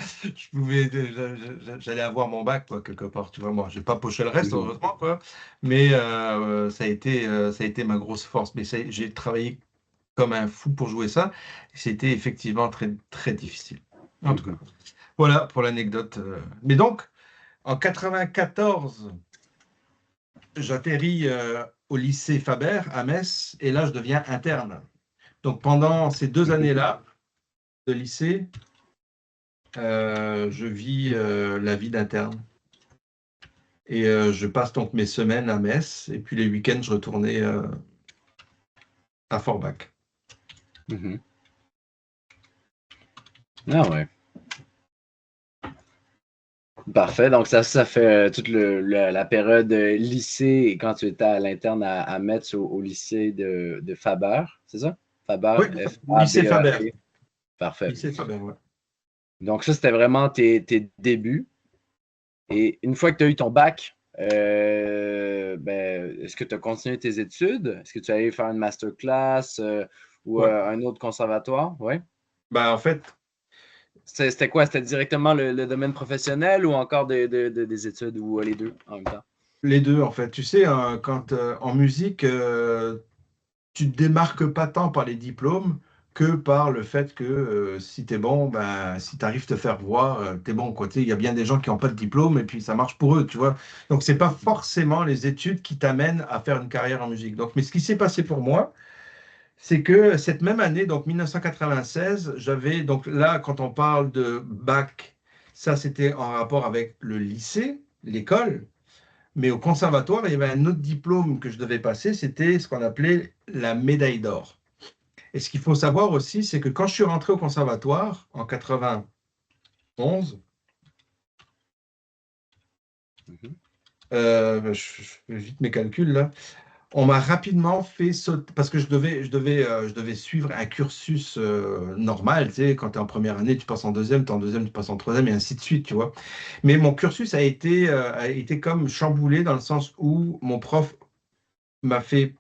J'allais avoir mon bac quoi, quelque part. Tu vois, moi, j'ai pas poché le reste,
Mhm.
heureusement, quoi. Mais ça a été ma grosse force. Mais j'ai travaillé comme un fou pour jouer ça. C'était effectivement très, très difficile. En tout cas,
Mhm.
voilà pour l'anecdote. Mais donc, en 94, j'atterris au lycée Faber à Metz et là, je deviens interne. Donc, pendant ces 2 années-là de lycée, je vis la vie d'interne. Et je passe donc mes semaines à Metz et puis les week-ends, je retournais à Forbach.
Mhm. Ah ouais. Parfait. Donc, ça fait toute la période lycée et quand tu étais à l'interne à Metz au lycée de Faber, c'est ça? Faber,
Oui, au lycée Faber.
Faber. Parfait.
Lycée Faber, ouais.
Donc, ça, c'était vraiment tes débuts. Et une fois que tu as eu ton bac, ben, est-ce que tu as continué tes études? Est-ce que tu es allé faire une masterclass ou
Ouais.
un autre conservatoire? Oui.
Bah, en fait,
C'était quoi? C'était directement le domaine professionnel ou encore des études ou les deux en même temps?
les deux, en fait. Tu sais, hein, quand en musique, tu te démarques pas tant par les diplômes que par le fait que si tu es bon, ben, si tu arrives à te faire voir, tu es bon, quoi. Tu sais, il y a bien des gens qui n'ont pas de diplôme et puis ça marche pour eux, tu vois. Donc, c'est pas forcément les études qui t'amènent à faire une carrière en musique. Donc, mais ce qui s'est passé pour moi, c'est que cette même année, donc 1996, j'avais, donc là, quand on parle de bac, ça c'était en rapport avec le lycée, l'école, mais au conservatoire, il y avait un autre diplôme que je devais passer, c'était ce qu'on appelait la médaille d'or. Et ce qu'il faut savoir aussi, c'est que quand je suis rentré au conservatoire en 91,
Mhm.
je fais vite mes calculs là, on m'a rapidement fait sauter, parce que je devais suivre un cursus normal, tu sais, quand tu es en première année, tu passes en deuxième, tu es en deuxième, tu passes en troisième, et ainsi de suite, tu vois. Mais mon cursus a été comme chamboulé dans le sens où mon prof m'a fait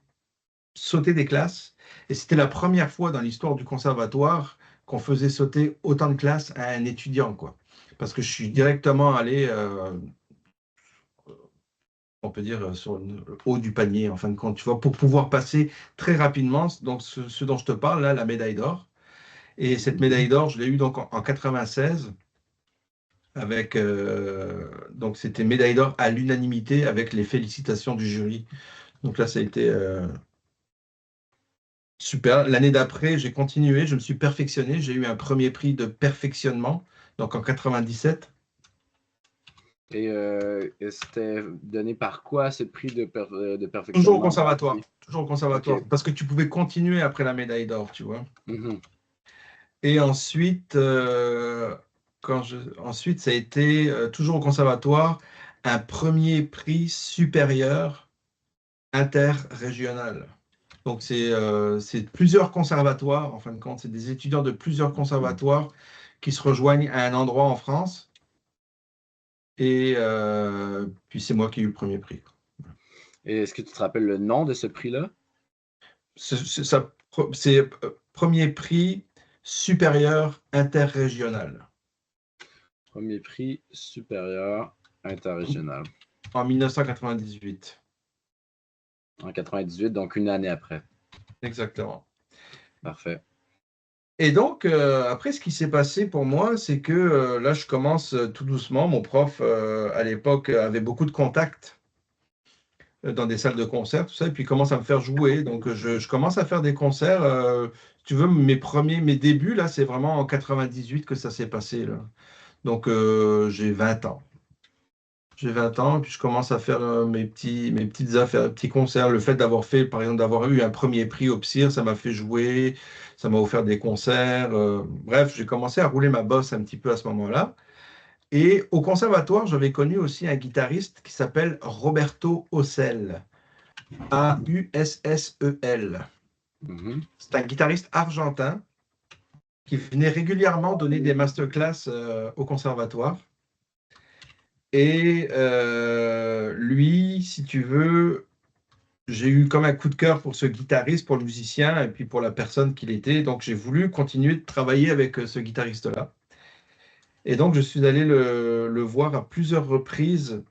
sauter des classes, et c'était la première fois dans l'histoire du conservatoire qu'on faisait sauter autant de classes à un étudiant, quoi. Parce que je suis directement allé on peut dire, sur le haut du panier, en fin de compte, tu vois, pour pouvoir passer très rapidement, donc ce dont je te parle, là, la médaille d'or. Et cette
Mhm.
médaille d'or, je l'ai eue donc en 96, avec, donc c'était médaille d'or à l'unanimité, avec les félicitations du jury. Donc là, ça a été super. L'année d'après, j'ai continué, je me suis perfectionné, j'ai eu un premier prix de perfectionnement, donc en 97.
Et c'était donné par quoi ce prix de
Toujours au
perfectionnement?
conservatoire, toujours au
OK.
conservatoire, parce que tu pouvais continuer après la médaille d'or, tu vois.
Mhm.
Et ensuite, ensuite, ça a été toujours au conservatoire, un premier prix supérieur interrégional. Donc, c'est plusieurs conservatoires, en fin de compte, c'est des étudiants de plusieurs conservatoires qui se rejoignent à un endroit en France. Et puis, c'est moi qui ai eu le premier prix.
Et est-ce que tu te rappelles le nom de ce prix-là?
C'est premier prix supérieur interrégional
Premier prix supérieur interrégional
en 1998.
en 98, donc une année après.
Exactement.
Parfait.
Et donc, après, ce qui s'est passé pour moi, c'est que là, je commence tout doucement. Mon prof, à l'époque, avait beaucoup de contacts dans des salles de concert, tout ça, et puis il commence à me faire jouer. Donc, je commence à faire des concerts. Si tu veux, mes débuts, là, c'est vraiment en 98 que ça s'est passé, là. Donc, j'ai 20 ans. J'ai 20 ans, puis je commence à faire mes petites affaires, petits concerts. Le fait d'avoir fait, par exemple, d'avoir eu un premier prix au PSIR, ça m'a fait jouer, ça m'a offert des concerts. Bref, j'ai commencé à rouler ma bosse un petit peu à ce moment-là. Et au conservatoire, j'avais connu aussi un guitariste qui s'appelle Roberto Aussel, Aussel.
Mhm.
C'est un guitariste argentin qui venait régulièrement donner des masterclass au conservatoire. Et lui, si tu veux, j'ai eu comme un coup de cœur pour ce guitariste, pour le musicien et puis pour la personne qu'il était. Donc j'ai voulu continuer de travailler avec ce guitariste-là. Et donc je suis allé le voir à plusieurs reprises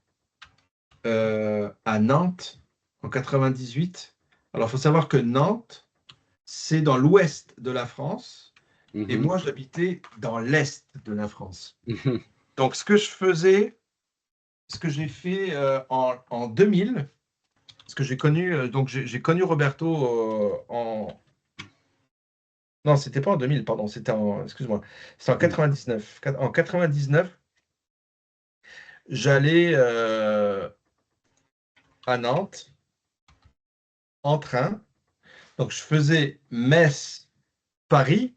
à Nantes en 98. Alors il faut savoir que Nantes, c'est dans l'ouest de la France et
Mhm.
moi j'habitais dans l'est de la France. Donc ce que je faisais, ce que j'ai fait en 2000, parce que j'ai connu, donc j'ai connu Roberto non, c'était pas en 2000, pardon, excuse-moi, c'était en 99. En 99, j'allais à Nantes en train. Donc, je faisais Metz-Paris.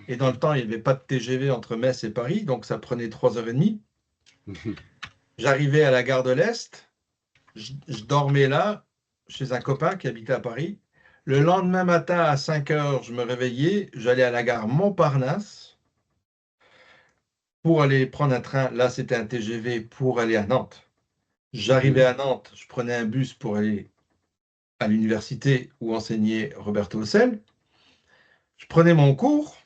Et dans le temps, il n'y avait pas de TGV entre Metz et Paris. Donc, ça prenait 3h30. J'arrivais à la gare de l'Est. Je dormais là, chez un copain qui habitait à Paris. Le lendemain matin, à 5h, je me réveillais. J'allais à la gare Montparnasse pour aller prendre un train. Là, c'était un TGV pour aller à Nantes. J'arrivais
Mhm.
à Nantes, je prenais un bus pour aller à l'université où enseignait Roberto Haussel. Je prenais mon cours,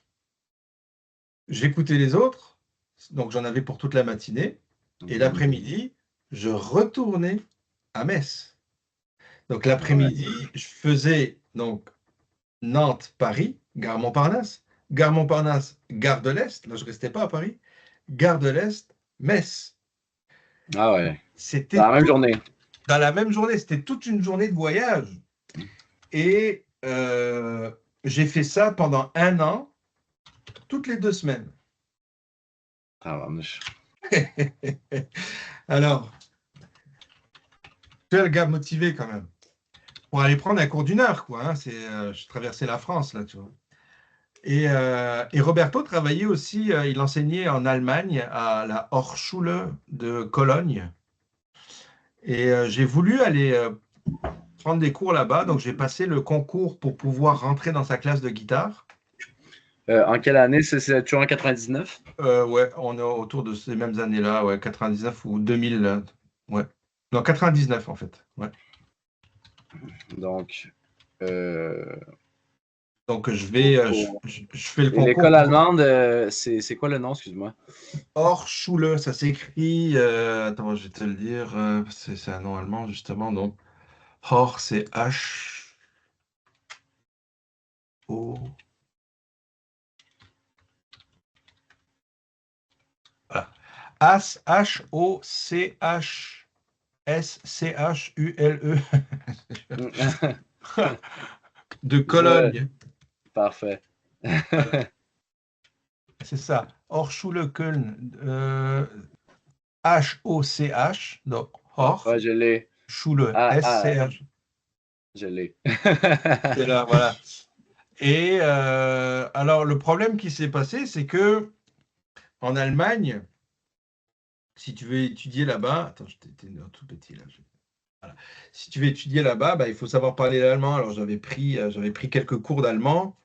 j'écoutais les autres, donc j'en avais pour toute la matinée. Et
Mhm.
l'après-midi, je retournais à Metz. Donc
Ouais.
l'après-midi, je faisais donc Nantes-Paris, gare Montparnasse, gare Montparnasse, gare de l'Est. Là, je ne restais pas à Paris. Gare de l'Est, Metz.
Ah ouais. Dans
C'était
la même
tout
journée.
dans la même journée. C'était toute une journée de voyage. Et j'ai fait ça pendant un an, toutes les 2 semaines.
Ah, vache.
Alors, tu es le gars motivé quand même. Pour aller prendre un cours d'1 heure, quoi. Hein, je traversais la France, là, tu vois. Et Roberto travaillait aussi, il enseignait en Allemagne à la Hochschule de Cologne. Et j'ai voulu aller prendre des cours là-bas, donc j'ai passé le concours pour pouvoir rentrer dans sa classe de guitare.
En quelle année? C'est toujours en 99?
Ouais, on est autour de ces mêmes années-là, ouais, 99 ou 2000, ouais. Non, 99 en fait, ouais.
Donc, euh,
Donc je fais le
et
concours
l'école
pour
allemande, c'est quoi le nom, excuse-moi?
Hochschule, ça s'écrit, attends, je vais te le dire, c'est un nom allemand justement, donc Hor, c'est H-O, voilà. Hochschule de
Je,
Cologne.
parfait.
Voilà, c'est ça. Hochschule Köln. H-O-C-H, donc
Ouais, je l'ai.
Hochschule,
Ah, ah,
S-C-H.
je l'ai.
C'est là, voilà. Et alors, le problème qui s'est passé, c'est que en Allemagne, si tu veux étudier là-bas, attends, j'étais tout petit là. Voilà. Si tu veux étudier là-bas, bah, il faut savoir parler l'allemand. Alors, j'avais pris quelques cours d'allemand.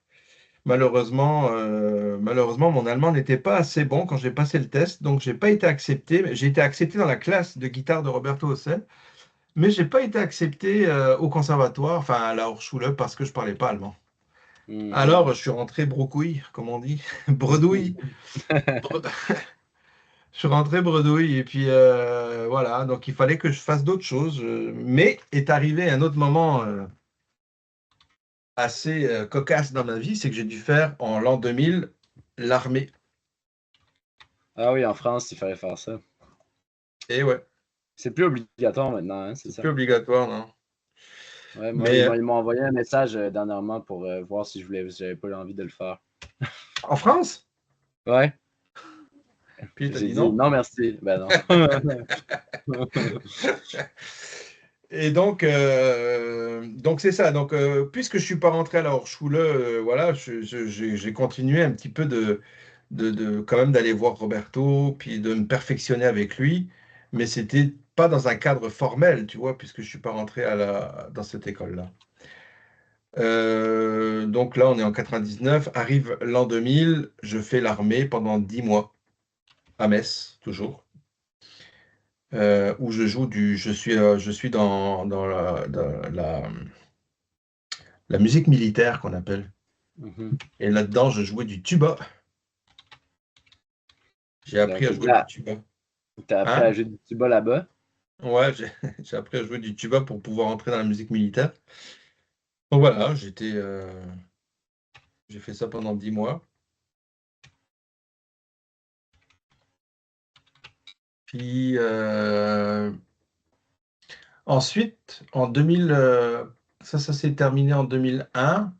Malheureusement, mon allemand n'était pas assez bon quand j'ai passé le test, donc j'ai pas été accepté. J'ai été accepté dans la classe de guitare de Roberto Hossel. Mais j'ai pas été accepté au conservatoire, enfin à la Hochschule, parce que je parlais pas allemand.
Mhm.
Alors, je suis rentré brocouille, comme on dit, bredouille. Bre- Je suis rentré bredouille, et puis voilà, donc il fallait que je fasse d'autres choses. Mais est arrivé un autre moment assez cocasse dans ma vie, c'est que j'ai dû faire en l'an 2000 l'armée.
Ah oui, en France, il fallait faire ça.
Et ouais,
C'est plus obligatoire maintenant, hein, c'est
c'est
ça?
plus obligatoire, non.
Ouais, moi,
Mais
ils m'ont envoyé un message dernièrement pour voir si j'avais pas eu envie de le faire.
en France,
Ouais,
puis t'as
j'ai
dit
dit
non.
non, merci. Ben non.
Et donc c'est ça. Donc, puisque je suis pas rentré à la Hochschule, voilà, j'ai continué un petit peu quand même d'aller voir Roberto, puis de me perfectionner avec lui. Mais c'était pas dans un cadre formel, tu vois, puisque je suis pas rentré dans cette école-là. Donc là, on est en 99. Arrive l'an 2000, je fais l'armée pendant 10 mois à Metz, toujours. où je suis dans la musique militaire qu'on appelle.
Mhm.
Et là-dedans, je jouais du tuba. J'ai appris
Donc,
à jouer du tuba.
t'as appris à
Hein?
jouer du tuba là-bas.
Ouais, j'ai appris à jouer du tuba pour pouvoir entrer dans la musique militaire. Donc voilà, j'ai fait ça pendant 10 mois. Puis ensuite, en 2000, ça s'est terminé en 2001.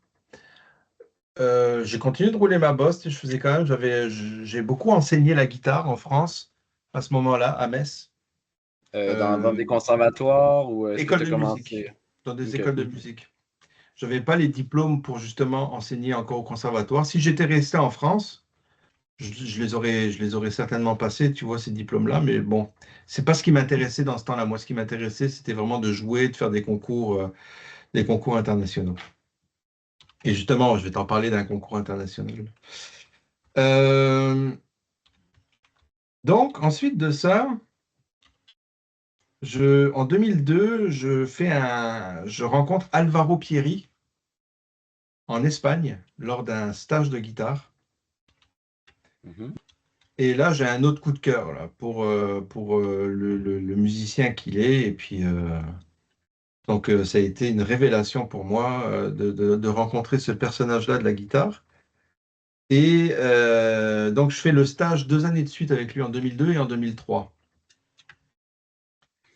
J'ai continué de rouler ma bosse. Je faisais quand même, j'ai beaucoup enseigné la guitare en France à ce moment-là, à Metz.
Dans
Euh,
des conservatoires ou est-ce que
École
tu as
de musique,
commencé?
dans des
OK.
écoles de musique. Je n'avais pas les diplômes pour justement enseigner encore au conservatoire. Si j'étais resté en France, je les aurais certainement passés, tu vois, ces diplômes-là. Mais bon, c'est pas ce qui m'intéressait dans ce temps-là. Moi, ce qui m'intéressait, c'était vraiment de jouer, de faire des concours internationaux. Et justement, je vais t'en parler d'un concours international. Euh, donc, ensuite de ça, en 2002, je rencontre Alvaro Pierri en Espagne lors d'un stage de guitare.
Mhm.
Et là, j'ai un autre coup de cœur là, pour le musicien qu'il est. Et puis, donc, ça a été une révélation pour moi de rencontrer ce personnage-là de la guitare. Et donc, je fais le stage 2 années de suite avec lui en 2002 et en 2003.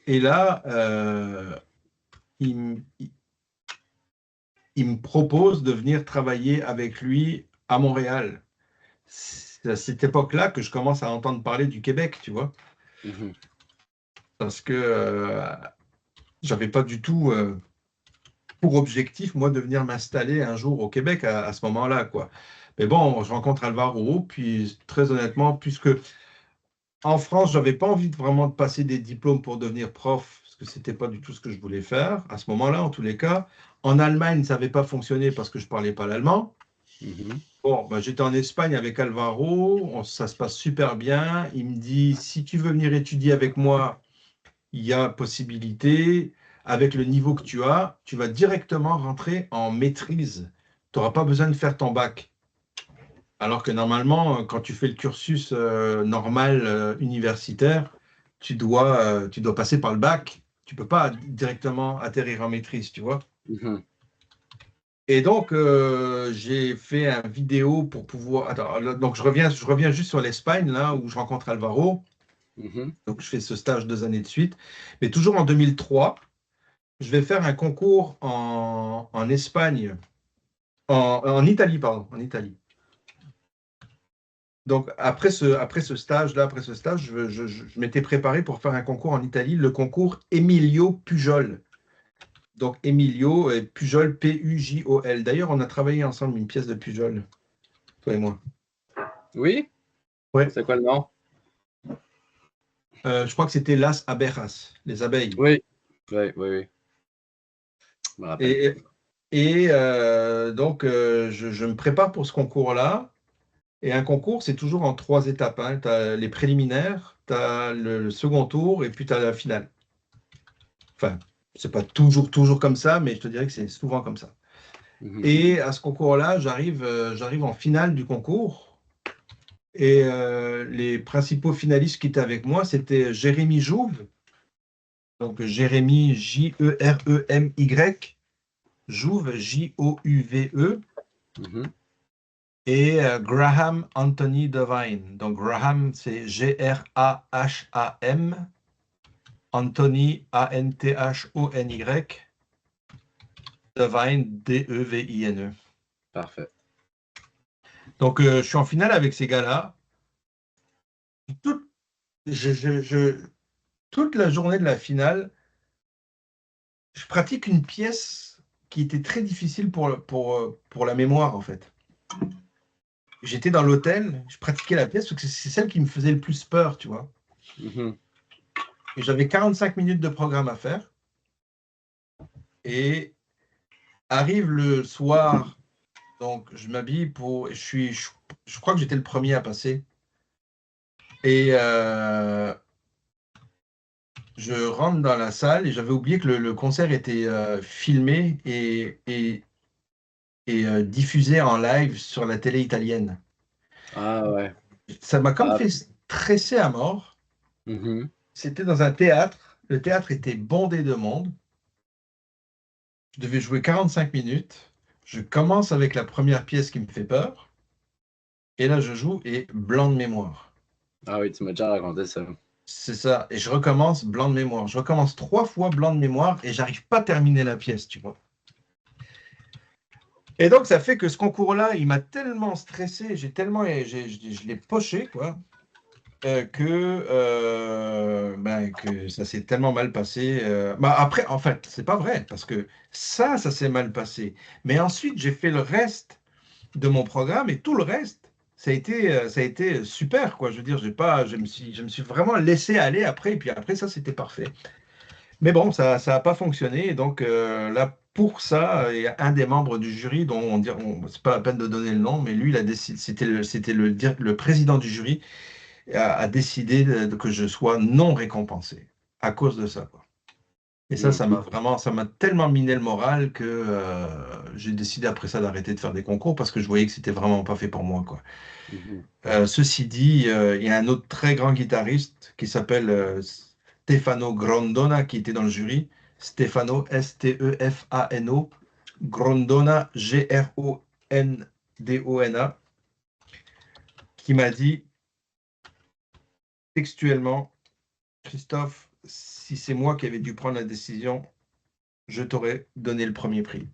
Et là, il, m- il me propose de venir travailler avec lui à Montréal. C'est à cette époque-là que je commence à entendre parler du Québec, tu vois,
Mhm.
parce que j'avais pas du tout pour objectif, moi, de venir m'installer un jour au Québec à ce moment-là, quoi. Mais bon, je rencontre Alvaro, puis très honnêtement, puisque en France, j'avais pas envie vraiment de passer des diplômes pour devenir prof, parce que c'était pas du tout ce que je voulais faire, à ce moment-là, en tous les cas. En Allemagne, ça n'avait pas fonctionné parce que je parlais pas l'allemand.
Mhm.
Bon, bah, j'étais en Espagne avec Alvaro, ça se passe super bien. Il me dit, si tu veux venir étudier avec moi, il y a possibilité. Avec le niveau que tu vas directement rentrer en maîtrise. Tu n'auras pas besoin de faire ton bac. Alors que normalement, quand tu fais le cursus normal universitaire, tu dois passer par le bac. Tu peux pas directement atterrir en maîtrise, tu vois.
Mhm.
Et donc, j'ai fait un vidéo pour pouvoir. Attends, là, donc je reviens juste sur l'Espagne, là, où je rencontre Alvaro.
Mhm.
Donc, je fais ce stage 2 années de suite. Mais toujours en 2003, je vais faire un concours en Espagne, en Italie, pardon, en Italie. Donc, après ce stage-là, après ce stage, je m'étais préparé pour faire un concours en Italie, le concours Emilio Pujol. Donc, Emilio et Pujol, Pujol. D'ailleurs, on a travaillé ensemble une pièce de Pujol, toi et moi.
Oui?
Ouais.
C'est quoi le nom?
Je crois que c'était Las Abejas, les abeilles.
Oui. Oui, oui, oui. Je me rappelle.
Et, donc, je me prépare pour ce concours-là. Et un concours, c'est toujours en 3 étapes, hein. Tu as les préliminaires, tu as le second tour et puis tu as la finale. Enfin, c'est pas toujours comme ça, mais je te dirais que c'est souvent comme ça.
Mhm.
Et à ce concours-là, j'arrive en finale du concours. Et les principaux finalistes qui étaient avec moi, c'était Jérémy Jouve, donc Jérémy J-E-R-E-M-Y, Jouve J-O-U-V-E,
Mhm.
et Graham Anthony Devine. Donc Graham, c'est G-R-A-H-A-M, Anthony A-N-T-H-O-N-Y, Devine D-E-V-I-N-E.
Parfait.
Donc je suis en finale avec ces gars-là. Toute, toute la journée de la finale, je pratique une pièce qui était très difficile pour la mémoire, en fait. J'étais dans l'hôtel, je pratiquais la pièce parce que c'est celle qui me faisait le plus peur, tu vois.
Mhm.
Et j'avais 45 minutes de programme à faire. Et arrive le soir, donc je m'habille je crois que j'étais le premier à passer. Et je rentre dans la salle et j'avais oublié que le concert était filmé et diffusé en live sur la télé italienne.
Ah ouais.
Ça m'a comme
Ah,
fait stresser à mort.
mhm.
C'était dans un théâtre. Le théâtre était bondé de monde. Je devais jouer 45 minutes. Je commence avec la première pièce qui me fait peur. Et là, je joue et blanc de mémoire.
Ah oui, tu m'as déjà raconté ça.
C'est ça. Et je recommence blanc de mémoire. Je recommence 3 fois blanc de mémoire et j'arrive pas à terminer la pièce, tu vois. Et donc, ça fait que ce concours-là, il m'a tellement stressé, je l'ai poché, quoi, que ça s'est tellement mal passé. Bah, après, en fait, c'est pas vrai, parce que ça s'est mal passé. Mais ensuite, j'ai fait le reste de mon programme et tout le reste, ça a été super, quoi. Je veux dire, j'ai pas, je me suis vraiment laissé aller après, et puis après, ça, c'était parfait. Mais bon, ça a pas fonctionné. Et donc là, pour ça, il y a un des membres du jury dont c'est pas la peine de donner le nom, mais lui, il a décidé, le président du jury a décidé que je sois non récompensé à cause de ça, quoi. Et ça
Hmm.
ça m'a tellement miné le moral que j'ai décidé après ça d'arrêter de faire des concours parce que je voyais que c'était vraiment pas fait pour moi, quoi.
Mhm.
Ceci dit, il y a un autre très grand guitariste qui s'appelle Stefano Grondona qui était dans le jury. Stefano, Stefano, Grondona, Grondona, qui m'a dit textuellement, Christophe, si c'est moi qui avais dû prendre la décision, je t'aurais donné le premier prix.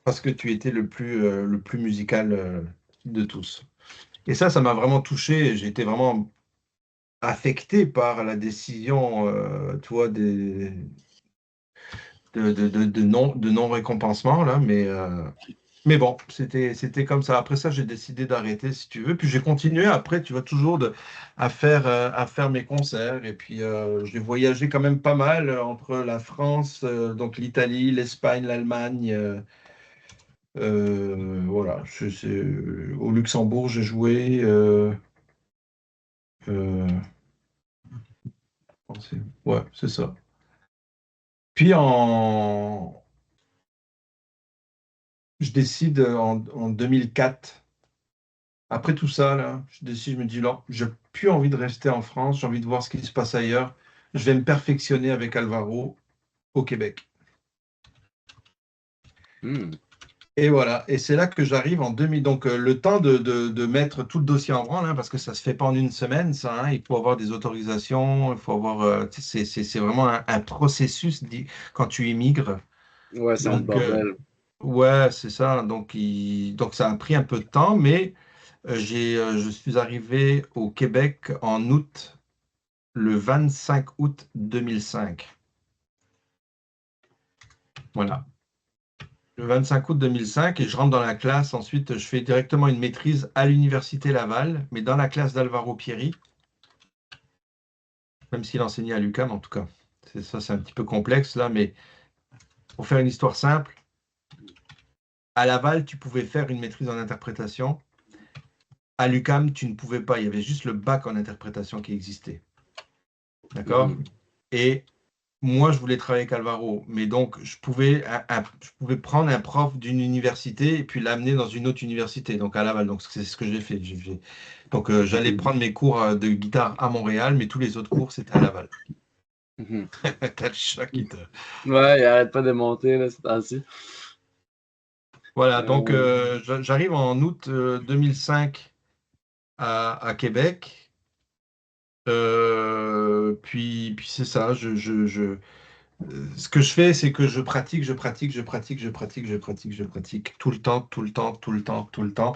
Parce que tu étais le plus musical de tous. Et ça m'a vraiment touché. J'ai été vraiment affecté par la décision, tu vois, de non-récompensement, là, mais bon, c'était comme ça. Après ça, j'ai décidé d'arrêter, si tu veux. Puis j'ai continué après, tu vois, toujours à faire mes concerts. Et puis j'ai voyagé quand même pas mal entre la France, donc l'Italie, l'Espagne, l'Allemagne. Voilà, au Luxembourg, j'ai joué. Euh, ouais, c'est ça. Puis je décide en 2004. Après tout ça, là, je décide, je me dis, non, j'ai plus envie de rester en France, j'ai envie de voir ce qui se passe ailleurs. Je vais me perfectionner avec Alvaro au Québec.
Hmm.
Et voilà, et c'est là que j'arrive en 2000. Donc, le temps de mettre tout le dossier en branle, hein, parce que ça se fait pas en une semaine, ça, hein. Il faut avoir des autorisations, il faut avoir. Tu sais, c'est vraiment un processus quand tu immigres.
Ouais, c'est un
Donc,
bordel.
ouais, c'est ça. Donc, ça a pris un peu de temps, mais je suis arrivé au Québec en août, le 25 août 2005. Voilà. Le 25 août 2005, et je rentre dans la classe. Ensuite, je fais directement une maîtrise à l'Université Laval, mais dans la classe d'Alvaro Pierri, même s'il enseignait à l'UQAM en tout cas. C'est un petit peu complexe là, mais pour faire une histoire simple, à Laval, tu pouvais faire une maîtrise en interprétation. À l'UQAM, tu ne pouvais pas. Il y avait juste le bac en interprétation qui existait. D'accord?
Mhm.
Et moi, je voulais travailler avec Alvaro, mais donc je pouvais prendre un prof d'une université et puis l'amener dans une autre université, donc à Laval. Donc c'est ce que j'ai fait. Donc j'allais
Mhm.
prendre mes cours de guitare à Montréal, mais tous les autres cours, c'était à Laval.
Mhm.
T'as le chat qui te...
Ouais, il arrête pas de monter, là, ce temps-ci.
Voilà, donc
Euh,
j'arrive en août 2005 à Québec. Puis c'est ça, ce que je fais, c'est que je pratique, je pratique, je pratique, je pratique, je pratique, je pratique tout le temps, tout le temps, tout le temps, tout le temps.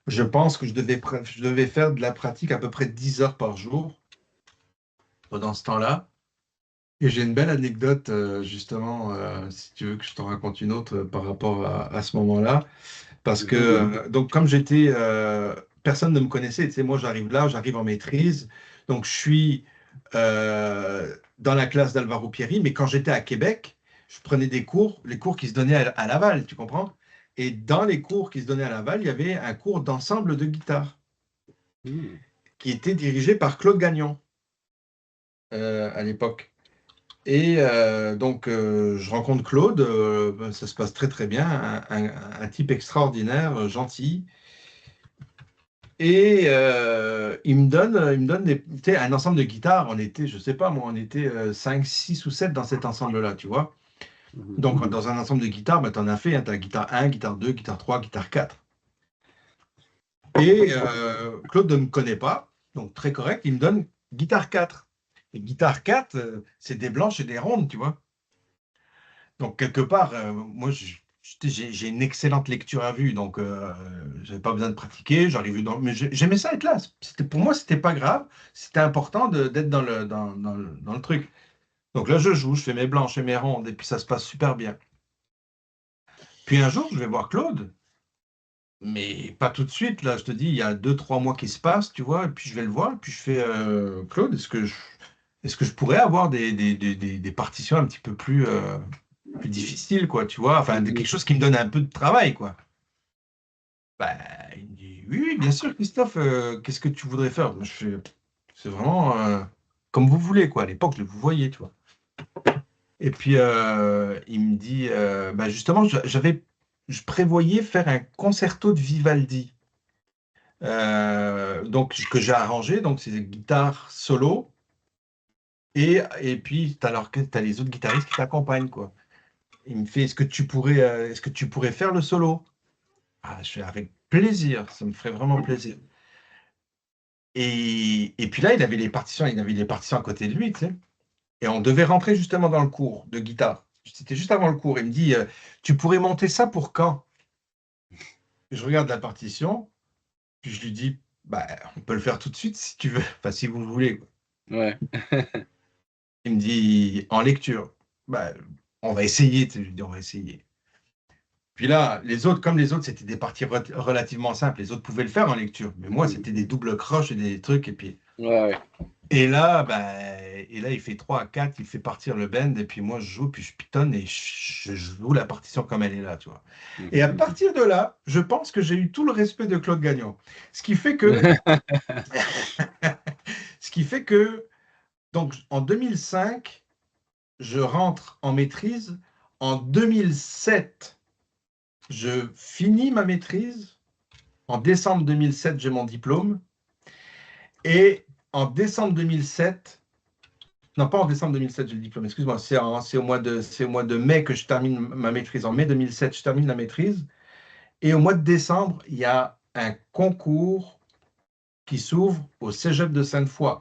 Je pense que je devais faire de la pratique à peu près 10 heures par jour pendant ce temps-là. Et j'ai une belle anecdote, justement, si tu veux que je t'en raconte une autre par rapport à ce moment-là. Parce que,
mhm.
donc, comme personne ne me connaissait, tu sais, moi, j'arrive là, j'arrive en maîtrise. Donc, je suis dans la classe d'Alvaro Pierri, mais quand j'étais à Québec, je prenais des cours, les cours qui se donnaient à Laval, tu comprends? Et dans les cours qui se donnaient à Laval, il y avait un cours d'ensemble de guitare
Hmm.
qui était dirigé par Claude Gagnon. à l'époque. Et donc, je rencontre Claude, ben, ça se passe très très bien, un type extraordinaire, gentil. Et il me donne tu sais, un ensemble de guitares. On était, je sais pas moi, on était 5, 6 ou 7 dans cet ensemble-là, tu vois.
Mhm.
Donc, dans un ensemble de guitares, ben, tu en as fait, hein, tu as guitare 1, guitare 2, guitare 3, guitare 4. Et Claude ne me connaît pas, donc très correct, il me donne guitare 4. Et guitare 4, c'est des blanches et des rondes, tu vois. Donc, quelque part, moi, j'ai une excellente lecture à vue, donc j'avais pas besoin de pratiquer, j'arrivais dans... Mais j'aimais ça être là. Pour moi, c'était pas grave, c'était important d'être dans le truc. Donc là, je joue, je fais mes blanches et mes rondes, et puis ça se passe super bien. Puis un jour, je vais voir Claude, mais pas tout de suite, là, je te dis, il y a 2, 3 mois qui se passent, tu vois, et puis je vais le voir, et puis je fais, Claude, est-ce que je pourrais avoir des partitions un petit peu plus difficiles, quoi, tu vois, enfin, quelque
Mhm.
chose qui me donne un peu de travail, quoi. Bah, il me dit, oui, oui, bien sûr, Christophe, qu'est-ce que tu voudrais faire? Moi, je fais, c'est vraiment comme vous voulez, quoi, à l'époque, je vous voyez, tu vois. Et puis, il me dit, bah, justement, je prévoyais faire un concerto de Vivaldi. Donc que j'ai arrangé, donc c'est des guitares solo, et puis t'as les autres guitaristes qui t'accompagnent, quoi. Il me fait, est-ce que tu pourrais faire le solo? Ah, je fais avec plaisir, ça me ferait vraiment plaisir. Et puis là, il avait les partitions à côté de lui, tu sais, et on devait rentrer justement dans le cours de guitare. C'était juste avant le cours. Il me dit, tu pourrais monter ça pour quand? Je regarde la partition, puis je lui dis, bah, on peut le faire tout de suite si tu veux, enfin si vous voulez, quoi.
Ouais.
Il me dit en lecture. Bah, on va essayer, tu sais, je lui dis on va essayer. Puis là, comme les autres, c'était des parties relativement simples, les autres pouvaient le faire en lecture. Mais moi,
Mhm.
c'était des doubles croches et des trucs.
Ouais, ouais.
Et là, il fait 3 à 4, il fait partir le bend, et puis moi, je joue, puis je pitonne et je joue la partition comme elle est là, tu vois. Et à
Mhm.
partir de là, je pense que j'ai eu tout le respect de Claude Gagnon. Ce qui fait que, ce qui fait que, donc, en 2005, je rentre en maîtrise. En 2007, je finis ma maîtrise. En décembre 2007, j'ai mon diplôme. Et en décembre 2007, non pas en décembre 2007, j'ai le diplôme, excuse-moi, c'est au mois de mai que je termine ma maîtrise. En mai 2007, je termine la maîtrise. Et au mois de décembre, il y a un concours qui s'ouvre au Cégep de Sainte-Foy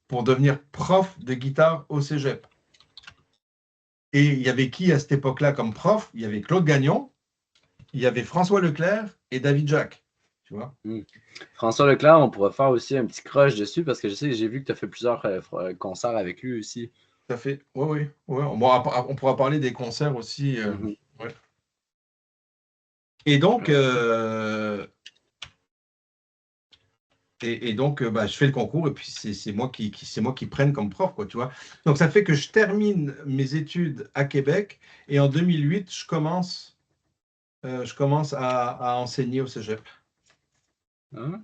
pour devenir prof de guitare au Cégep. Et il y avait qui à cette époque-là comme prof? Il y avait Claude Gagnon, il y avait François Leclerc et David Jacques. Tu vois?
Mhm. François Leclerc, on pourrait faire aussi un petit crush dessus parce que je sais que j'ai vu que tu as fait plusieurs concerts avec lui aussi.
Tout à fait. Oui, oui. Ouais. On pourra parler des concerts aussi.
Mhm.
Ouais. Et donc,
Ouais.
bah, je fais le concours et puis c'est moi qui prenne comme prof, quoi, tu vois. Donc, ça fait que je termine mes études à Québec et en 2008, je commence à enseigner au Cégep.
Ah.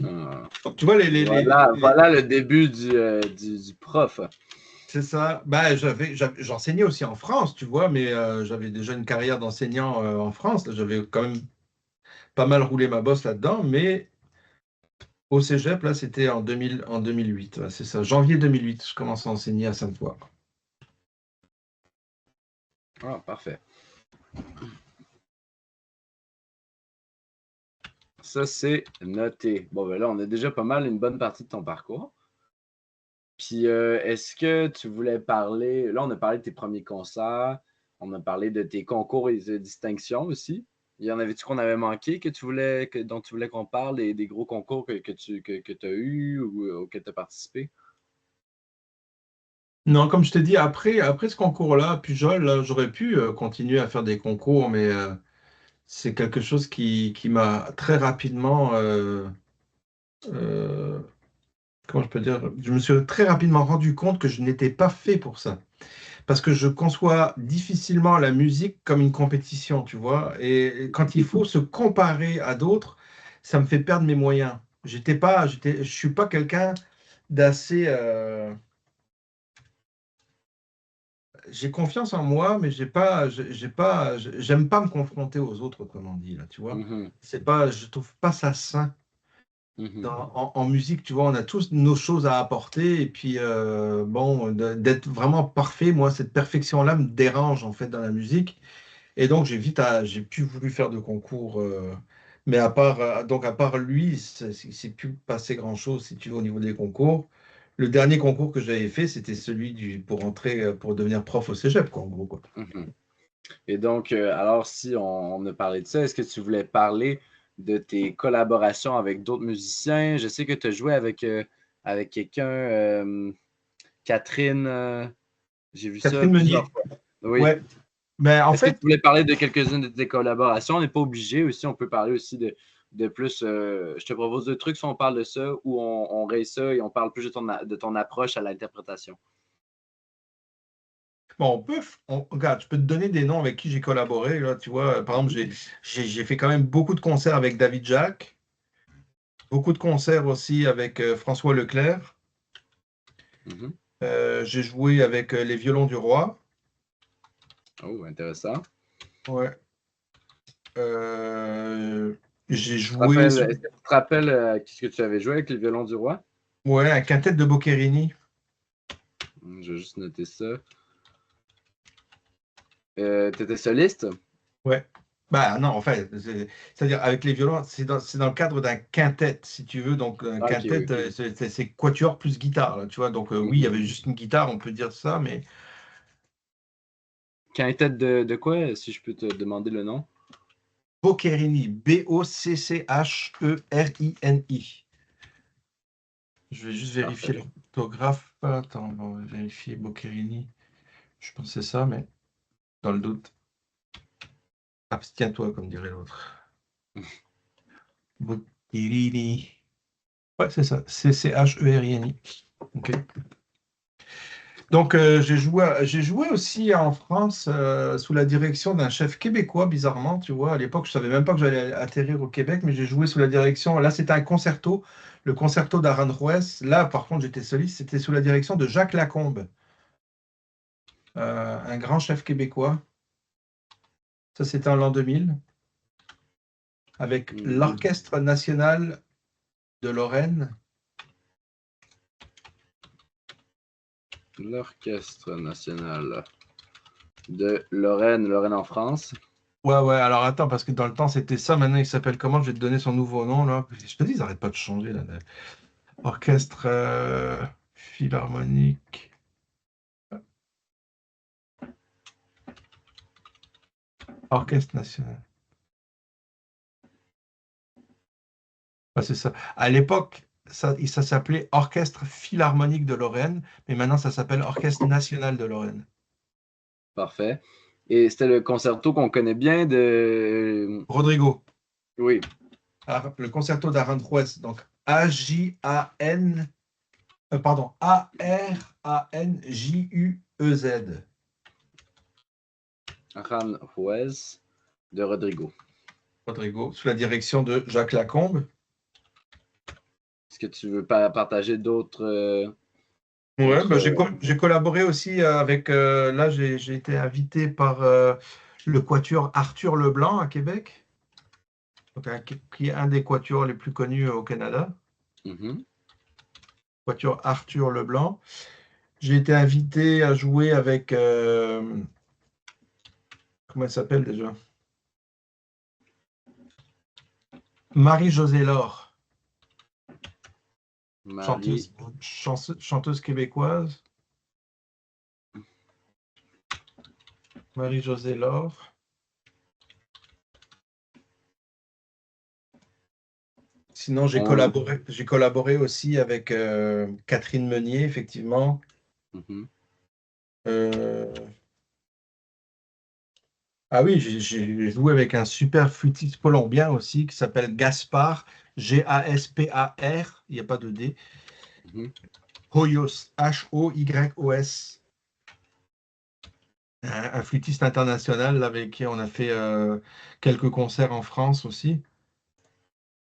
Donc, tu vois,
Voilà, voilà le début du prof.
c'est ça. Bah, j'enseignais aussi en France, tu vois, mais j'avais déjà une carrière d'enseignant en France. Là, j'avais quand même pas mal roulé ma bosse là-dedans, mais au Cégep, là, c'était en 2008. Ouais, c'est ça, janvier 2008, je commence à enseigner à Sainte-Foy.
Ah, parfait. Ça, c'est noté. Bon, ben là, on a déjà pas mal une bonne partie de ton parcours. Puis, est-ce que tu voulais parler, là, on a parlé de tes premiers concerts, on a parlé de tes concours et de distinctions aussi. Il y en avait-tu qu'on avait manqué dont tu voulais qu'on parle, des gros concours que tu as eus ou auxquels tu as participé?
Non, comme je t'ai dit, après ce concours-là, Pujol, là, j'aurais pu continuer à faire des concours, mais c'est quelque chose qui m'a très rapidement, euh, comment je peux dire, je me suis très rapidement rendu compte que je n'étais pas fait pour ça. Parce que je conçois difficilement la musique comme une compétition, tu vois. Et quand il faut se comparer à d'autres, ça me fait perdre mes moyens. Je suis pas quelqu'un d'assez j'ai confiance en moi, mais j'ai pas, j'aime pas me confronter aux autres, autrement dit, là, tu vois.
Mhm,
C'est pas, je trouve pas ça sain.
mhm,
En musique, tu vois, on a tous nos choses à apporter, et puis, bon, d'être vraiment parfait, moi, cette perfection-là me dérange, en fait, dans la musique. Et donc, j'ai plus voulu faire de concours, mais à part lui, c'est plus passé grand-chose, si tu veux, au niveau des concours. Le dernier concours que j'avais fait, c'était celui pour entrer, pour devenir prof au cégep, quoi, en gros, quoi.
mhm. Et donc, alors, si on a parlé de ça, est-ce que tu voulais parler de tes collaborations avec d'autres musiciens? Je sais que tu as joué avec quelqu'un, Catherine, j'ai vu ça
Catherine
plusieurs
Meunier.
fois. Oui.
Ouais. Mais en
Est-ce que tu
fait,
voulais parler de quelques-unes de tes collaborations? On n'est pas obligé aussi, on peut parler aussi de plus. Je te propose deux trucs, soit on parle de ça ou on raye ça et on parle plus de ton approche à l'interprétation.
bon, regarde, je peux te donner des noms avec qui j'ai collaboré, là, tu vois. Par exemple,
Mhm,
j'ai fait quand même beaucoup de concerts avec David Jacques, beaucoup de concerts aussi avec François Leclerc.
mhm.
J'ai joué avec les Violons du Roi.
Oh, intéressant.
Ouais. Euh, j'ai
Tu te
joué
rappelles,
sur,
est-ce que tu te rappelles qu'est-ce que tu avais joué avec le violon du roi?
ouais, un quintet de Boccherini.
Je vais juste noter ça. Tu étais soliste?
Ouais. Bah non, en fait, c'est-à-dire avec les violons, c'est dans le cadre d'un quintet, si tu veux. Donc un
Ah, ok, oui.
quintet, c'est quatuor plus guitare, là, tu vois. Donc oui, il y
Mhm.
avait juste une guitare, on peut dire ça, mais
Quintette de quoi, si je peux te demander le nom?
Boccherini, Boccherini. Je vais juste vérifier
Parfait.
l'orthographe. Attends, on va vérifier Boccherini. Je pensais ça, mais dans le doute, abstiens-toi, comme dirait l'autre. Boccherini. Ouais, c'est ça. Cherini. Ok. Donc, j'ai joué aussi en France sous la direction d'un chef québécois, bizarrement, tu vois. À l'époque, je savais même pas que j'allais atterrir au Québec, mais j'ai joué sous la direction. Là, c'était un concerto, le concerto d'Aranjuez. Là, par contre, j'étais soliste. C'était sous la direction de Jacques Lacombe, un grand chef québécois. Ça, c'était en l'an 2000, avec
Mhm.
l'Orchestre national de Lorraine.
L'Orchestre national de Lorraine, Lorraine en France.
Ouais, ouais, alors attends, parce que dans le temps, c'était ça. Maintenant, il s'appelle comment? Je vais te donner son nouveau nom, là. Je te dis, ils n'arrêtent pas de changer, là. Orchestre philharmonique. Orchestre national. Ah, c'est ça. À l'époque, ça s'appelait Orchestre philharmonique de Lorraine, mais maintenant, ça s'appelle Orchestre national de Lorraine.
Parfait. Et c'était le concerto qu'on connaît bien de.
Rodrigo.
Oui,
Le concerto d'Aranjuez. Donc, A-J-A-N. Pardon, A-R-A-N-J-U-E-Z.
Aranjuez de Rodrigo.
Rodrigo, sous la direction de Jacques Lacombe.
Est-ce que tu veux pas partager d'autres.
Ouais,
D'autres
bah, j'ai collaboré aussi avec. Là, j'ai été invité par le quatuor Arthur Leblanc à Québec, donc, qui est un des quatuors les plus connus au Canada.
mhm.
Quatuor Arthur Leblanc. J'ai été invité à jouer avec. Comment elle s'appelle déjà? Marie-Josée Laure,
Marie.
chanteuse québécoise. Marie-Josée Laure. Sinon,
On...
j'ai collaboré aussi avec Catherine Meunier, effectivement.
mhm.
Euh, Ah oui, j'ai joué avec un super flûtiste colombien aussi qui s'appelle Gaspar, Gaspar, il n'y a pas de D,
Mhm.
Hoyos, Hoyos, un flûtiste international avec qui on a fait quelques concerts en France aussi.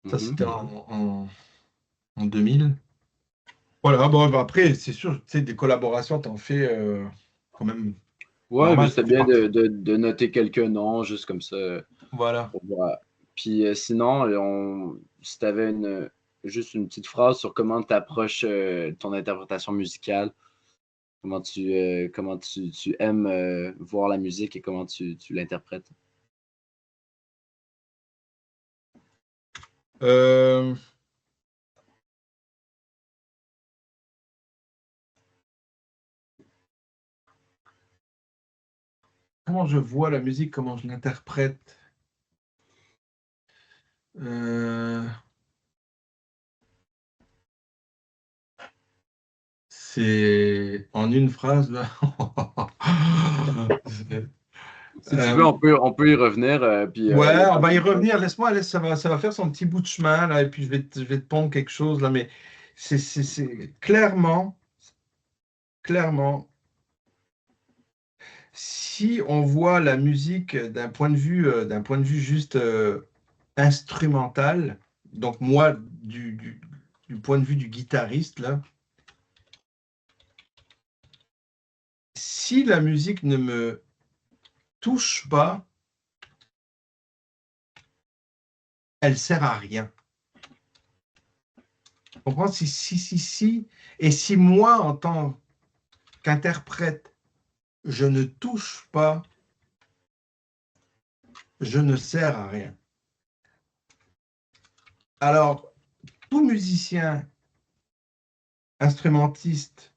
Ça,
Mhm.
c'était en 2000. Voilà, bon, bah, après, c'est sûr, tu sais, des collaborations, t'en fais quand même.
Ouais, mais
Normal, ça
c'était
fait
bien
partie.
de noter quelques noms, juste comme ça,
Voilà.
pour voir. Puis sinon, si tu avais juste une petite phrase sur comment tu approches ton interprétation musicale, comment tu aimes voir la musique et comment tu l'interprètes.
Euh, Comment je vois la musique, comment je l'interprète? Euh, c'est en une phrase là. C'est-
Si tu veux,
Euh,
on peut y revenir, puis il y
ouais,
a
on
pas
va y
mal de choses.
revenir. Laisse-moi, ça va faire son petit bout de chemin là, et puis je vais te pondre quelque chose là, mais c'est clairement, si on voit la musique d'un point de vue juste instrumental, donc moi du point de vue du guitariste là, si la musique ne me touche pas, elle sert à rien. Tu comprends? Si, et si moi en tant qu'interprète je ne touche pas, je ne sers à rien. Alors, tout musicien instrumentiste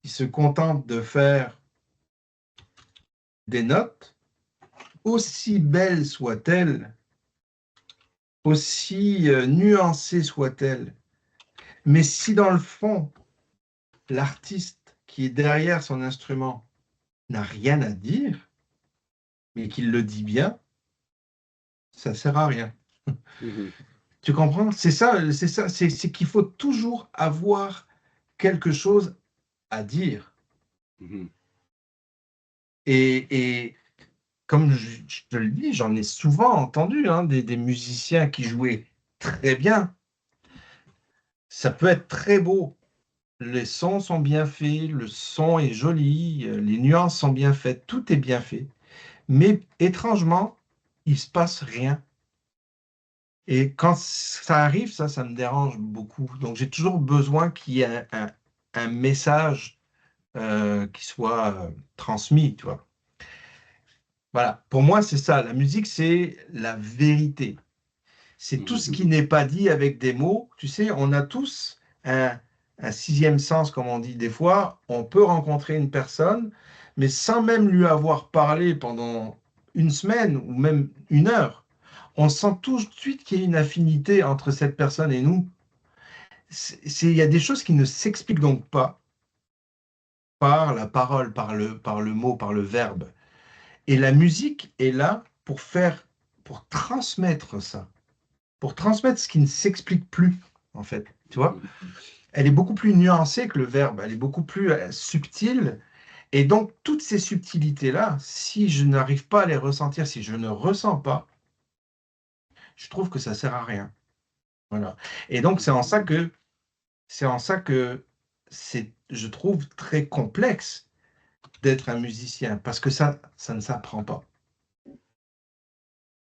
qui se contente de faire des notes, aussi belles soient-elles, aussi nuancées soient-elles, mais si dans le fond, l'artiste qui est derrière son instrument n'a rien à dire, mais qu'il le dit bien, ça sert à rien.
Mhm,
Tu comprends? C'est qu'il faut toujours avoir quelque chose à dire.
mhm,
Et comme je te le dis, j'en ai souvent entendu hein, des musiciens qui jouaient très bien. Ça peut être très beau. Les sons sont bien faits, le son est joli, les nuances sont bien faites, tout est bien fait. Mais étrangement, il se passe rien. Et quand ça arrive, ça me dérange beaucoup. Donc j'ai toujours besoin qu'il y ait un message qui soit transmis, tu vois. Voilà, pour moi, c'est ça. La musique, c'est la vérité. C'est tout ce
mhm,
qui n'est pas dit avec des mots. Tu sais, on a tous un sixième sens, comme on dit des fois. On peut rencontrer une personne, mais sans même lui avoir parlé pendant une semaine ou même une heure, on sent tout de suite qu'il y a une affinité entre cette personne et nous. Il y a des choses qui ne s'expliquent donc pas par la parole, par le mot, par le verbe. Et la musique est là pour transmettre ça, pour transmettre ce qui ne s'explique plus, en fait. Tu vois?
mhm,
Elle est beaucoup plus nuancée que le verbe, elle est beaucoup plus subtile. Et donc, toutes ces subtilités-là, si je n'arrive pas à les ressentir, si je ne ressens pas, je trouve que ça sert à rien. Voilà. Et donc, c'est en ça que je trouve très complexe d'être un musicien, parce que ça ne s'apprend pas.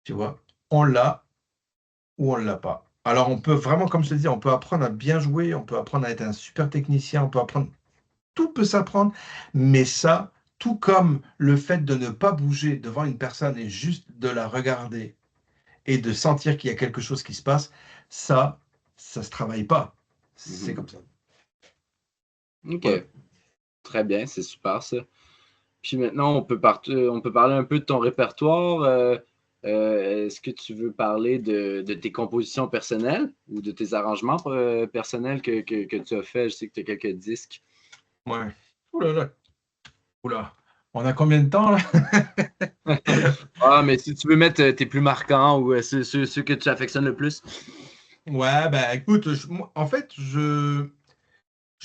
Tu vois? On l'a ou on l'a pas. Alors, on peut vraiment, comme je te dis, on peut apprendre à bien jouer, on peut apprendre à être un super technicien, on peut apprendre, tout peut s'apprendre, mais ça, tout comme le fait de ne pas bouger devant une personne et juste de la regarder et de sentir qu'il y a quelque chose qui se passe, ça, ça se travaille pas. C'est
mhm.
comme ça.
OK,
Voilà.
très bien, c'est super ça. Puis maintenant, on peut parler un peu de ton répertoire. Est-ce que tu veux parler de tes compositions personnelles ou de tes arrangements personnels que tu as fait? Je sais que tu as quelques disques.
Ouais. Ouh là là. Ouh là. On a combien de temps là?
Ah, mais si tu veux mettre tes plus marquants ou ceux que tu affectionnes le plus.
Ouais, bah écoute, en fait, je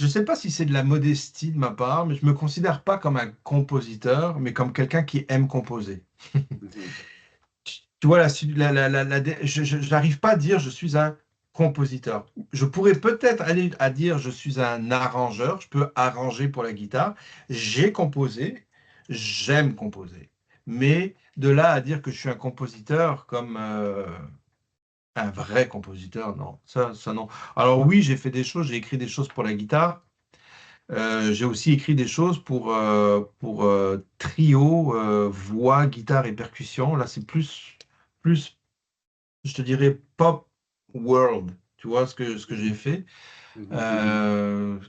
sais pas si c'est de la modestie de ma part, mais je me considère pas comme un compositeur, mais comme quelqu'un qui aime composer.
Mhm,
Tu vois, je n'arrive pas à dire je suis un compositeur. Je pourrais peut-être aller à dire je suis un arrangeur, je peux arranger pour la guitare. J'ai composé, j'aime composer. Mais de là à dire que je suis un compositeur comme un vrai compositeur, non. Ça non. Alors oui, j'ai fait des choses, j'ai écrit des choses pour la guitare. J'ai aussi écrit des choses pour trio, voix, guitare et percussion. Là, c'est plus, je te dirais, pop world. Tu vois ce que j'ai
Mhm,
fait,
mhm,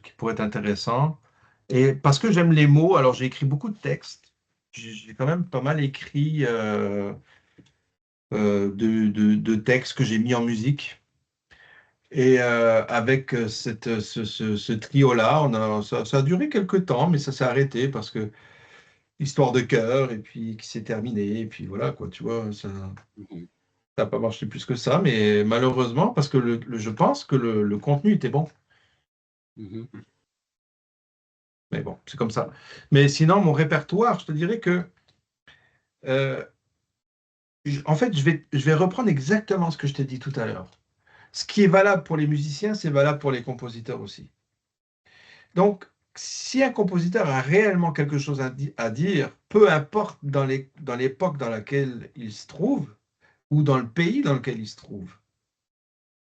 qui pourrait être intéressant. Et parce que j'aime les mots, alors j'ai écrit beaucoup de textes. J'ai quand même pas mal écrit de textes que j'ai mis en musique. Et avec ce trio-là, ça a duré quelques temps, mais ça s'est arrêté parce que histoire de cœur, et puis qui s'est terminé, et puis voilà, quoi, tu vois, ça
mhm,
n'a pas marché plus que ça, mais malheureusement, parce que je pense que le contenu était bon.
mhm,
Mais bon, c'est comme ça. Mais sinon, mon répertoire, je te dirais que, euh, en fait, je vais reprendre exactement ce que je t'ai dit tout à l'heure. Ce qui est valable pour les musiciens, c'est valable pour les compositeurs aussi. Donc, si un compositeur a réellement quelque chose à dire, peu importe dans l'époque dans laquelle il se trouve ou dans le pays dans lequel il se trouve,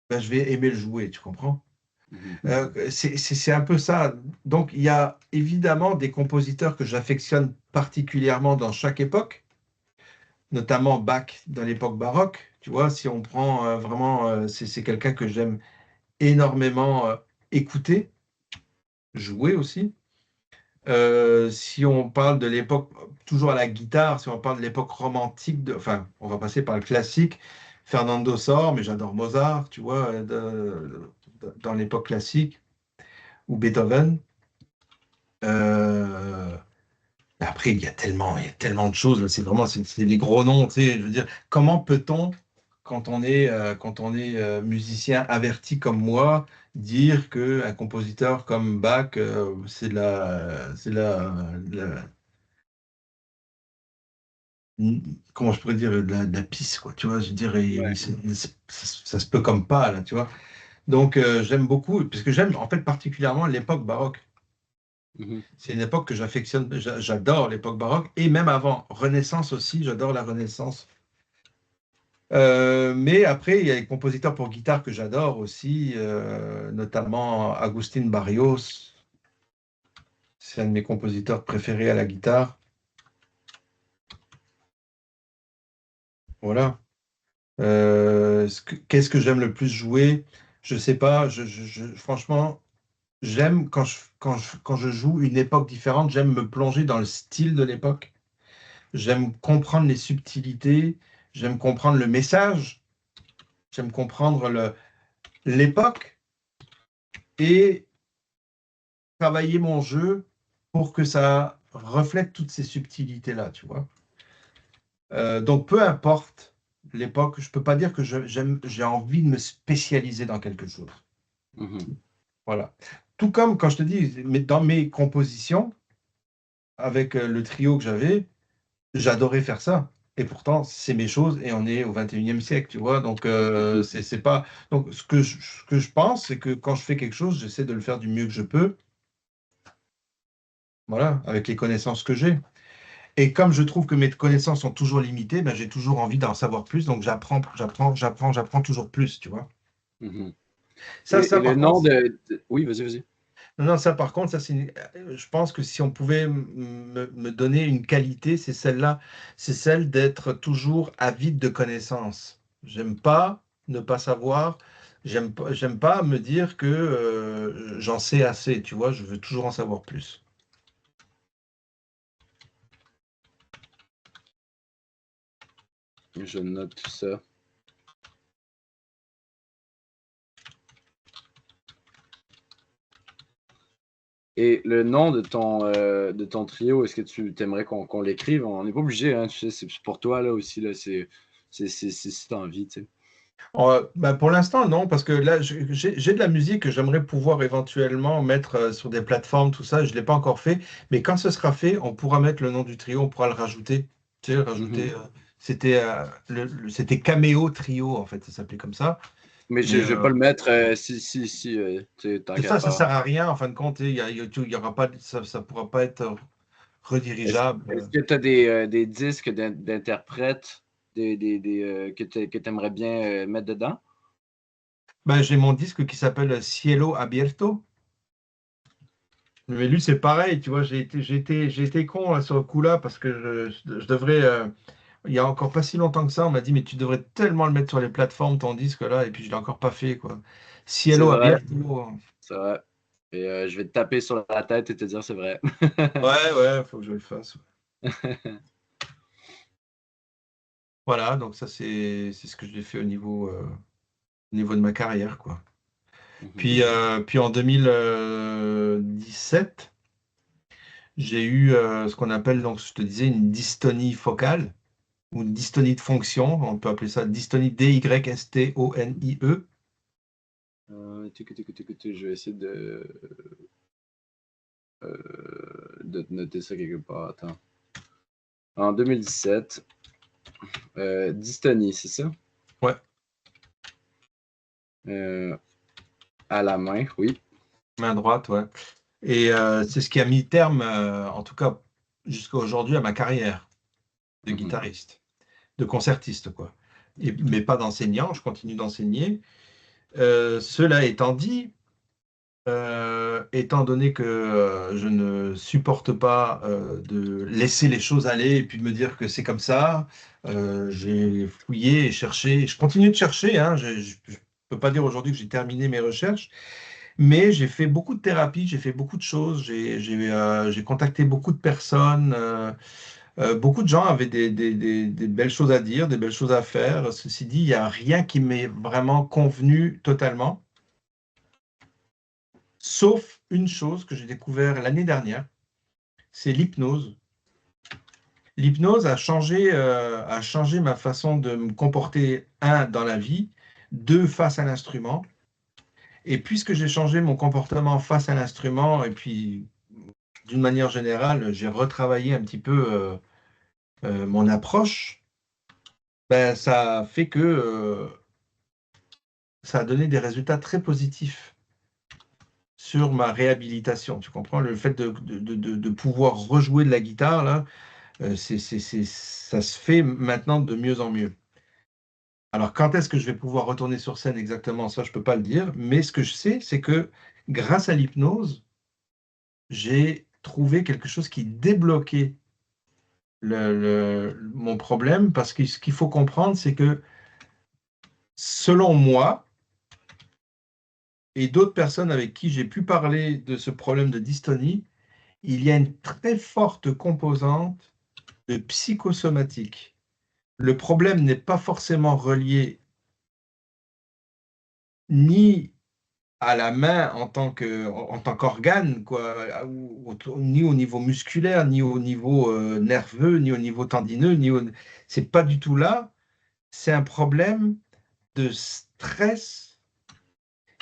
ben, je vais aimer le jouer, tu comprends?
mhm,
C'est un peu ça. Donc, il y a évidemment des compositeurs que j'affectionne particulièrement dans chaque époque, notamment Bach dans l'époque baroque. Tu vois, si on prend vraiment, c'est quelqu'un que j'aime énormément écouter, jouer aussi. Si on parle de l'époque, toujours à la guitare, si on parle de l'époque romantique, enfin, on va passer par le classique, Fernando Sor, mais j'adore Mozart, tu vois, dans l'époque classique, ou Beethoven. Euh, Après, il y a tellement de choses, là, c'est vraiment, c'est des gros noms, tu sais, je veux dire, comment peut-on, quand on est musicien averti comme moi, dire qu'un compositeur comme Bach, comment je pourrais dire, de la pisse, quoi, tu vois, je dirais,
ouais,
ça se peut comme pas, là, tu vois. Donc, j'aime beaucoup, parce que j'aime, en fait, particulièrement l'époque baroque.
mhm,
C'est une époque que j'affectionne, j'adore l'époque baroque, et même avant, Renaissance aussi, j'adore la Renaissance. Mais après, il y a les compositeurs pour guitare que j'adore aussi, notamment Agustín Barrios, c'est un de mes compositeurs préférés à la guitare. Voilà. Qu'est-ce que j'aime le plus jouer? Je sais pas. Franchement, j'aime quand je joue une époque différente, j'aime me plonger dans le style de l'époque. J'aime comprendre les subtilités. J'aime comprendre le message. J'aime comprendre l'époque et travailler mon jeu pour que ça reflète toutes ces subtilités-là, tu vois. Donc, peu importe l'époque, je peux pas dire que j'ai envie de me spécialiser dans quelque chose.
mhm,
Voilà. Tout comme quand je te dis, mais dans mes compositions, avec le trio que j'avais, j'adorais faire ça. Et pourtant, c'est mes choses et on est au 21e siècle, tu vois. Donc,
mhm,
c'est pas. Donc, ce que je pense, c'est que quand je fais quelque chose, j'essaie de le faire du mieux que je peux, voilà, avec les connaissances que j'ai. Et comme je trouve que mes connaissances sont toujours limitées, ben, j'ai toujours envie d'en savoir plus. Donc, j'apprends toujours plus, tu vois.
mhm.
Ça, ça,
Et le
par contre,
nom Oui, vas-y, vas-y.
non, non, ça, par contre, ça, je pense que si on pouvait me donner une qualité, c'est celle-là. C'est celle d'être toujours avide de connaissances. J'aime pas ne pas savoir. J'aime pas me dire que j'en sais assez, tu vois. Je veux toujours en savoir plus.
Je note tout ça. Et le nom de ton trio, est-ce que tu t'aimerais qu'on l'écrive? On n'est pas obligé, hein, tu sais, c'est pour toi là aussi, là, c'est si t'as envie, tu sais.
Bah, pour l'instant, non, parce que là, j'ai de la musique que j'aimerais pouvoir éventuellement mettre sur des plateformes, tout ça. Je ne l'ai pas encore fait, mais quand ce sera fait, on pourra mettre le nom du trio, on pourra le rajouter. Tu sais, le rajouter.
Mhm.
C'était Cameo Trio, en fait, ça s'appelait comme ça.
Mais
Mais
je vais pas le mettre si, tu sais, tant qu'à
ça
faire.
sert à rien, en fin de compte. Il y aura pas, ça pourra pas être
Est-ce
redirigeable.
est-ce que tu as des disques d'interprètes que tu aimerais bien mettre dedans?
Ben, j'ai mon disque qui s'appelle Cielo Abierto. Mais lui, c'est pareil, tu vois, j'ai été con là, sur le coup-là parce que je devrais. Il y a encore pas si longtemps que ça, on m'a dit, mais tu devrais tellement le mettre sur les plateformes, ton disque là, et puis je l'ai encore pas fait, quoi.
C'est
Cielo
vrai,
Abierto.
c'est vrai. Et je vais te taper sur la tête et te dire c'est vrai.
Ouais, ouais, faut que je le fasse. Voilà, donc ça, c'est ce que j'ai fait au niveau de ma carrière, quoi.
Mhm.
Puis en 2017, j'ai eu ce qu'on appelle, donc, je te disais, une dystonie focale ou une dystonie de fonction. On peut appeler ça dystonie Dystonie.
Je vais essayer de te noter ça quelque part. Attends. En 2017, dystonie, c'est ça?
Ouais,
Euh, à la main, oui.
main droite, ouais. Et c'est ce qui a mis terme, en tout cas jusqu'à aujourd'hui, à ma carrière de
Mhm.
guitariste, de concertiste, quoi. Mais pas d'enseignant, je continue d'enseigner. Cela étant dit, étant donné que je ne supporte pas de laisser les choses aller et puis de me dire que c'est comme ça, j'ai fouillé et cherché. Je continue de chercher, hein. Je ne peux pas dire aujourd'hui que j'ai terminé mes recherches, mais j'ai fait beaucoup de thérapie, j'ai fait beaucoup de choses, j'ai contacté beaucoup de personnes. Beaucoup de gens avaient des belles choses à dire, des belles choses à faire. Ceci dit, il n'y a rien qui m'est vraiment convenu totalement. Sauf une chose que j'ai découvert l'année dernière, c'est l'hypnose. L'hypnose a changé ma façon de me comporter, un, dans la vie, deux, face à l'instrument. Et puisque j'ai changé mon comportement face à l'instrument, et puis d'une manière générale, j'ai retravaillé un petit peu mon approche, ben, ça a fait que ça a donné des résultats très positifs sur ma réhabilitation. Tu comprends? Le fait de pouvoir rejouer de la guitare, là, ça se fait maintenant de mieux en mieux. Alors, quand est-ce que je vais pouvoir retourner sur scène exactement, ça, je ne peux pas le dire, mais ce que je sais, c'est que grâce à l'hypnose, j'ai trouvé quelque chose qui débloquait mon problème, parce que ce qu'il faut comprendre, c'est que selon moi et d'autres personnes avec qui j'ai pu parler de ce problème de dystonie, il y a une très forte composante de psychosomatique. Le problème n'est pas forcément relié ni à la main en tant qu'organe, quoi, ni au niveau musculaire, ni au niveau nerveux, ni au niveau tendineux, c'est pas du tout là. C'est un problème de stress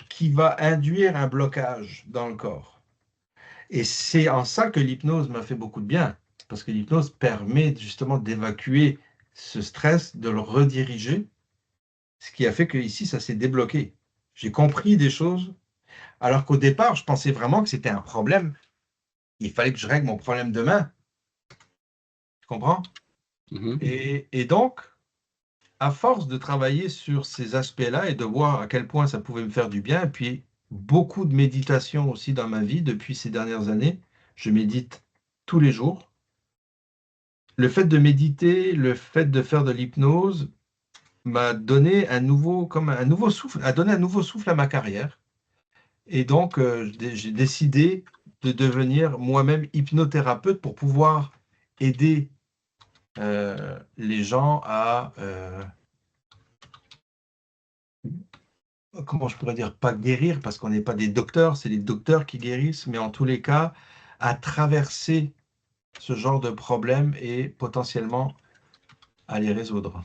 qui va induire un blocage dans le corps. Et c'est en ça que l'hypnose m'a fait beaucoup de bien, parce que l'hypnose permet justement d'évacuer ce stress, de le rediriger, ce qui a fait que ici ça s'est débloqué. J'ai compris des choses. Alors qu'au départ, je pensais vraiment que c'était un problème. Il fallait que je règle mon problème de main. Tu comprends?
Mhm.
Et donc, à force de travailler sur ces aspects-là et de voir à quel point ça pouvait me faire du bien, et puis beaucoup de méditation aussi dans ma vie depuis ces dernières années, je médite tous les jours. Le fait de méditer, le fait de faire de l'hypnose m'a donné comme un nouveau souffle, a donné un nouveau souffle à ma carrière. Et donc, j'ai décidé de devenir moi-même hypnothérapeute pour pouvoir aider les gens à, comment je pourrais dire, pas guérir, parce qu'on n'est pas des docteurs, c'est les docteurs qui guérissent, mais en tous les cas, à traverser ce genre de problème et potentiellement à les résoudre.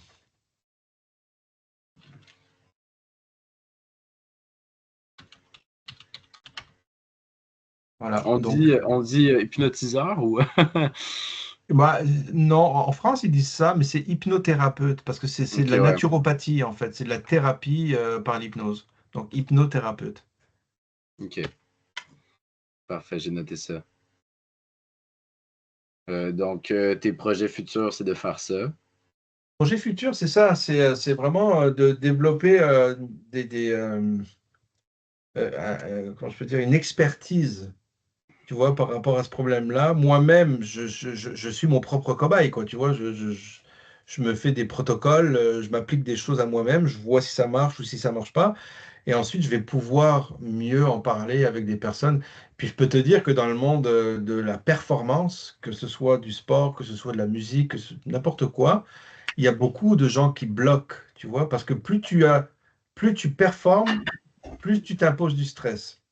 Voilà, donc,
On dit hypnotiseur ou.
bah, non, en France, ils disent ça, mais c'est hypnothérapeute, parce que c'est de
Ok,
la
ouais.
naturopathie, en fait, c'est de la thérapie par l'hypnose. Donc, hypnothérapeute.
Ok, parfait, j'ai noté ça. Tes projets futurs, c'est de faire ça.
Projet futur, c'est ça, c'est vraiment de développer comment je peux dire, une expertise, tu vois, par rapport à ce problème-là. Moi-même, je suis mon propre cobaye, quoi, tu vois, je me fais des protocoles, je m'applique des choses à moi-même, je vois si ça marche ou si ça marche pas, et ensuite, je vais pouvoir mieux en parler avec des personnes. Puis je peux te dire que dans le monde de la performance, que ce soit du sport, que ce soit de la musique, n'importe quoi, il y a beaucoup de gens qui bloquent, tu vois, parce que plus tu performes, plus tu t'imposes du stress.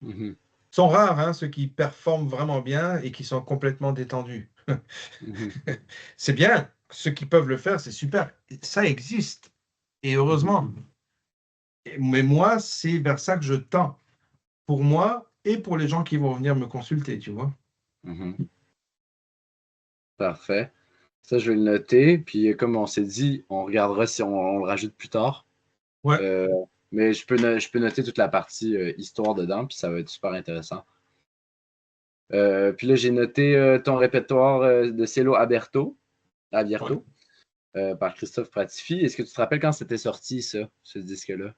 Mhm,
Ils sont rares, hein, ceux qui performent vraiment bien et qui sont complètement détendus.
mhm,
C'est bien, ceux qui peuvent le faire, c'est super. Ça existe, et
mhm,
heureusement. Mais moi, c'est vers ça que je tends, pour moi et pour les gens qui vont venir me consulter, tu vois.
mhm. Parfait. Ça, je vais le noter. Puis, comme on s'est dit, on regardera si on le rajoute plus tard.
Ouais,
Euh, mais je peux noter toute la partie histoire dedans, puis ça va être super intéressant. Puis là, j'ai noté ton répertoire de Cello
ouais.
Abierto, par Christophe Pratifi. Est-ce que tu te rappelles quand c'était sorti, ça, ce disque-là?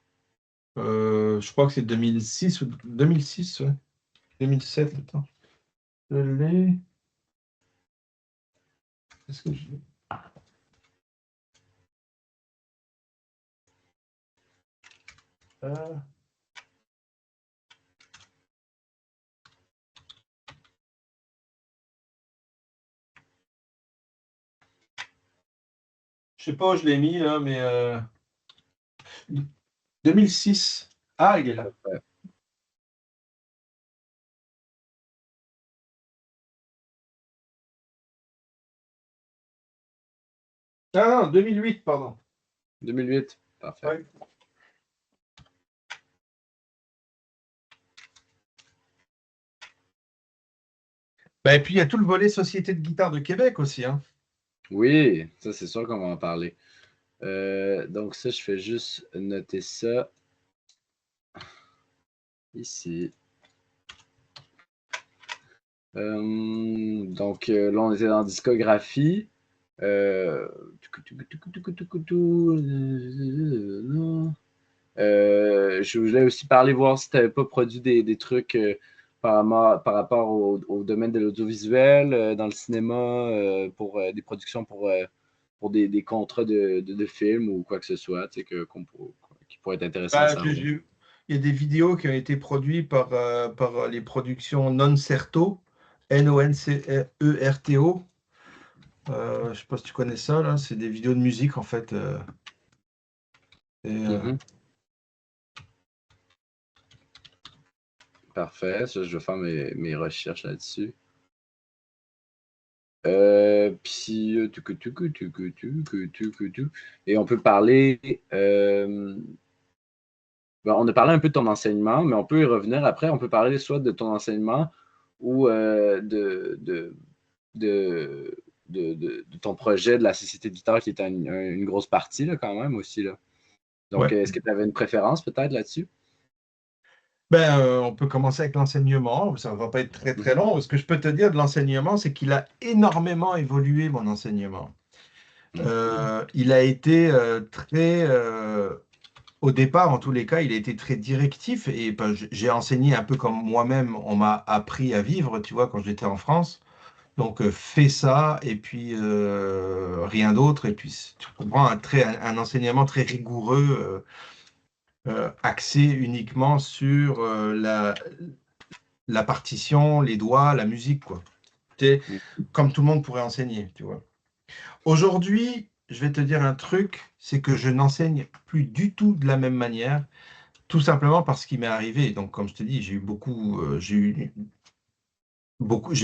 Je crois que c'est 2006 ou 2006, ouais. 2007, attends. Je l'ai. Est-ce que je l'ai? Euh, je sais pas où je l'ai mis, là, mais 2006. Ah, il est là.
Ouais.
Ah non, 2008, pardon.
2008. Parfait.
Ouais. Bah, et puis il y a tout le volet Société de guitare de Québec aussi, hein.
Oui, ça, c'est sûr qu'on va en parler. Donc, ça, je fais juste noter ça ici. Là, on était dans discographie. Euh, je voulais aussi parler, voir si tu n'avais pas produit des trucs par rapport au domaine de l'audiovisuel, dans le cinéma, pour des productions pour des contrats de films ou quoi que ce soit, tu sais, qui pourrait être intéressant à
Bah,
savoir.
il y a des vidéos qui ont été produites par les productions Noncerto, Noncerto. Je sais pas si tu connais ça, là. C'est des vidéos de musique, en fait. Et,
Mhm. Parfait, ça, je vais faire mes recherches là-dessus. Puis, et on peut parler. On a parlé un peu de ton enseignement, mais on peut y revenir après. On peut parler soit de ton enseignement ou de, de ton projet de la Société de guitare qui est une grosse partie là, quand même aussi. Là. Donc,
ouais.
est-ce que tu avais une préférence peut-être là-dessus?
Ben, on peut commencer avec l'enseignement. Ça va pas être très, très
Mhm.
long. Ce que je peux te dire de l'enseignement, c'est qu'il a énormément évolué, mon enseignement. Il a été au départ, en tous les cas, il a été très directif et ben, j'ai enseigné un peu comme moi-même, on m'a appris à vivre, tu vois, quand j'étais en France. Donc, fais ça et puis rien d'autre. Et puis, tu comprends, un enseignement très rigoureux, axé uniquement sur la partition, les doigts, la musique, quoi. C'est comme tout le monde pourrait enseigner, tu vois. Aujourd'hui, je vais te dire un truc, c'est que je n'enseigne plus du tout de la même manière. Tout simplement parce qu'il m'est arrivé. Donc, comme je te dis, j'ai eu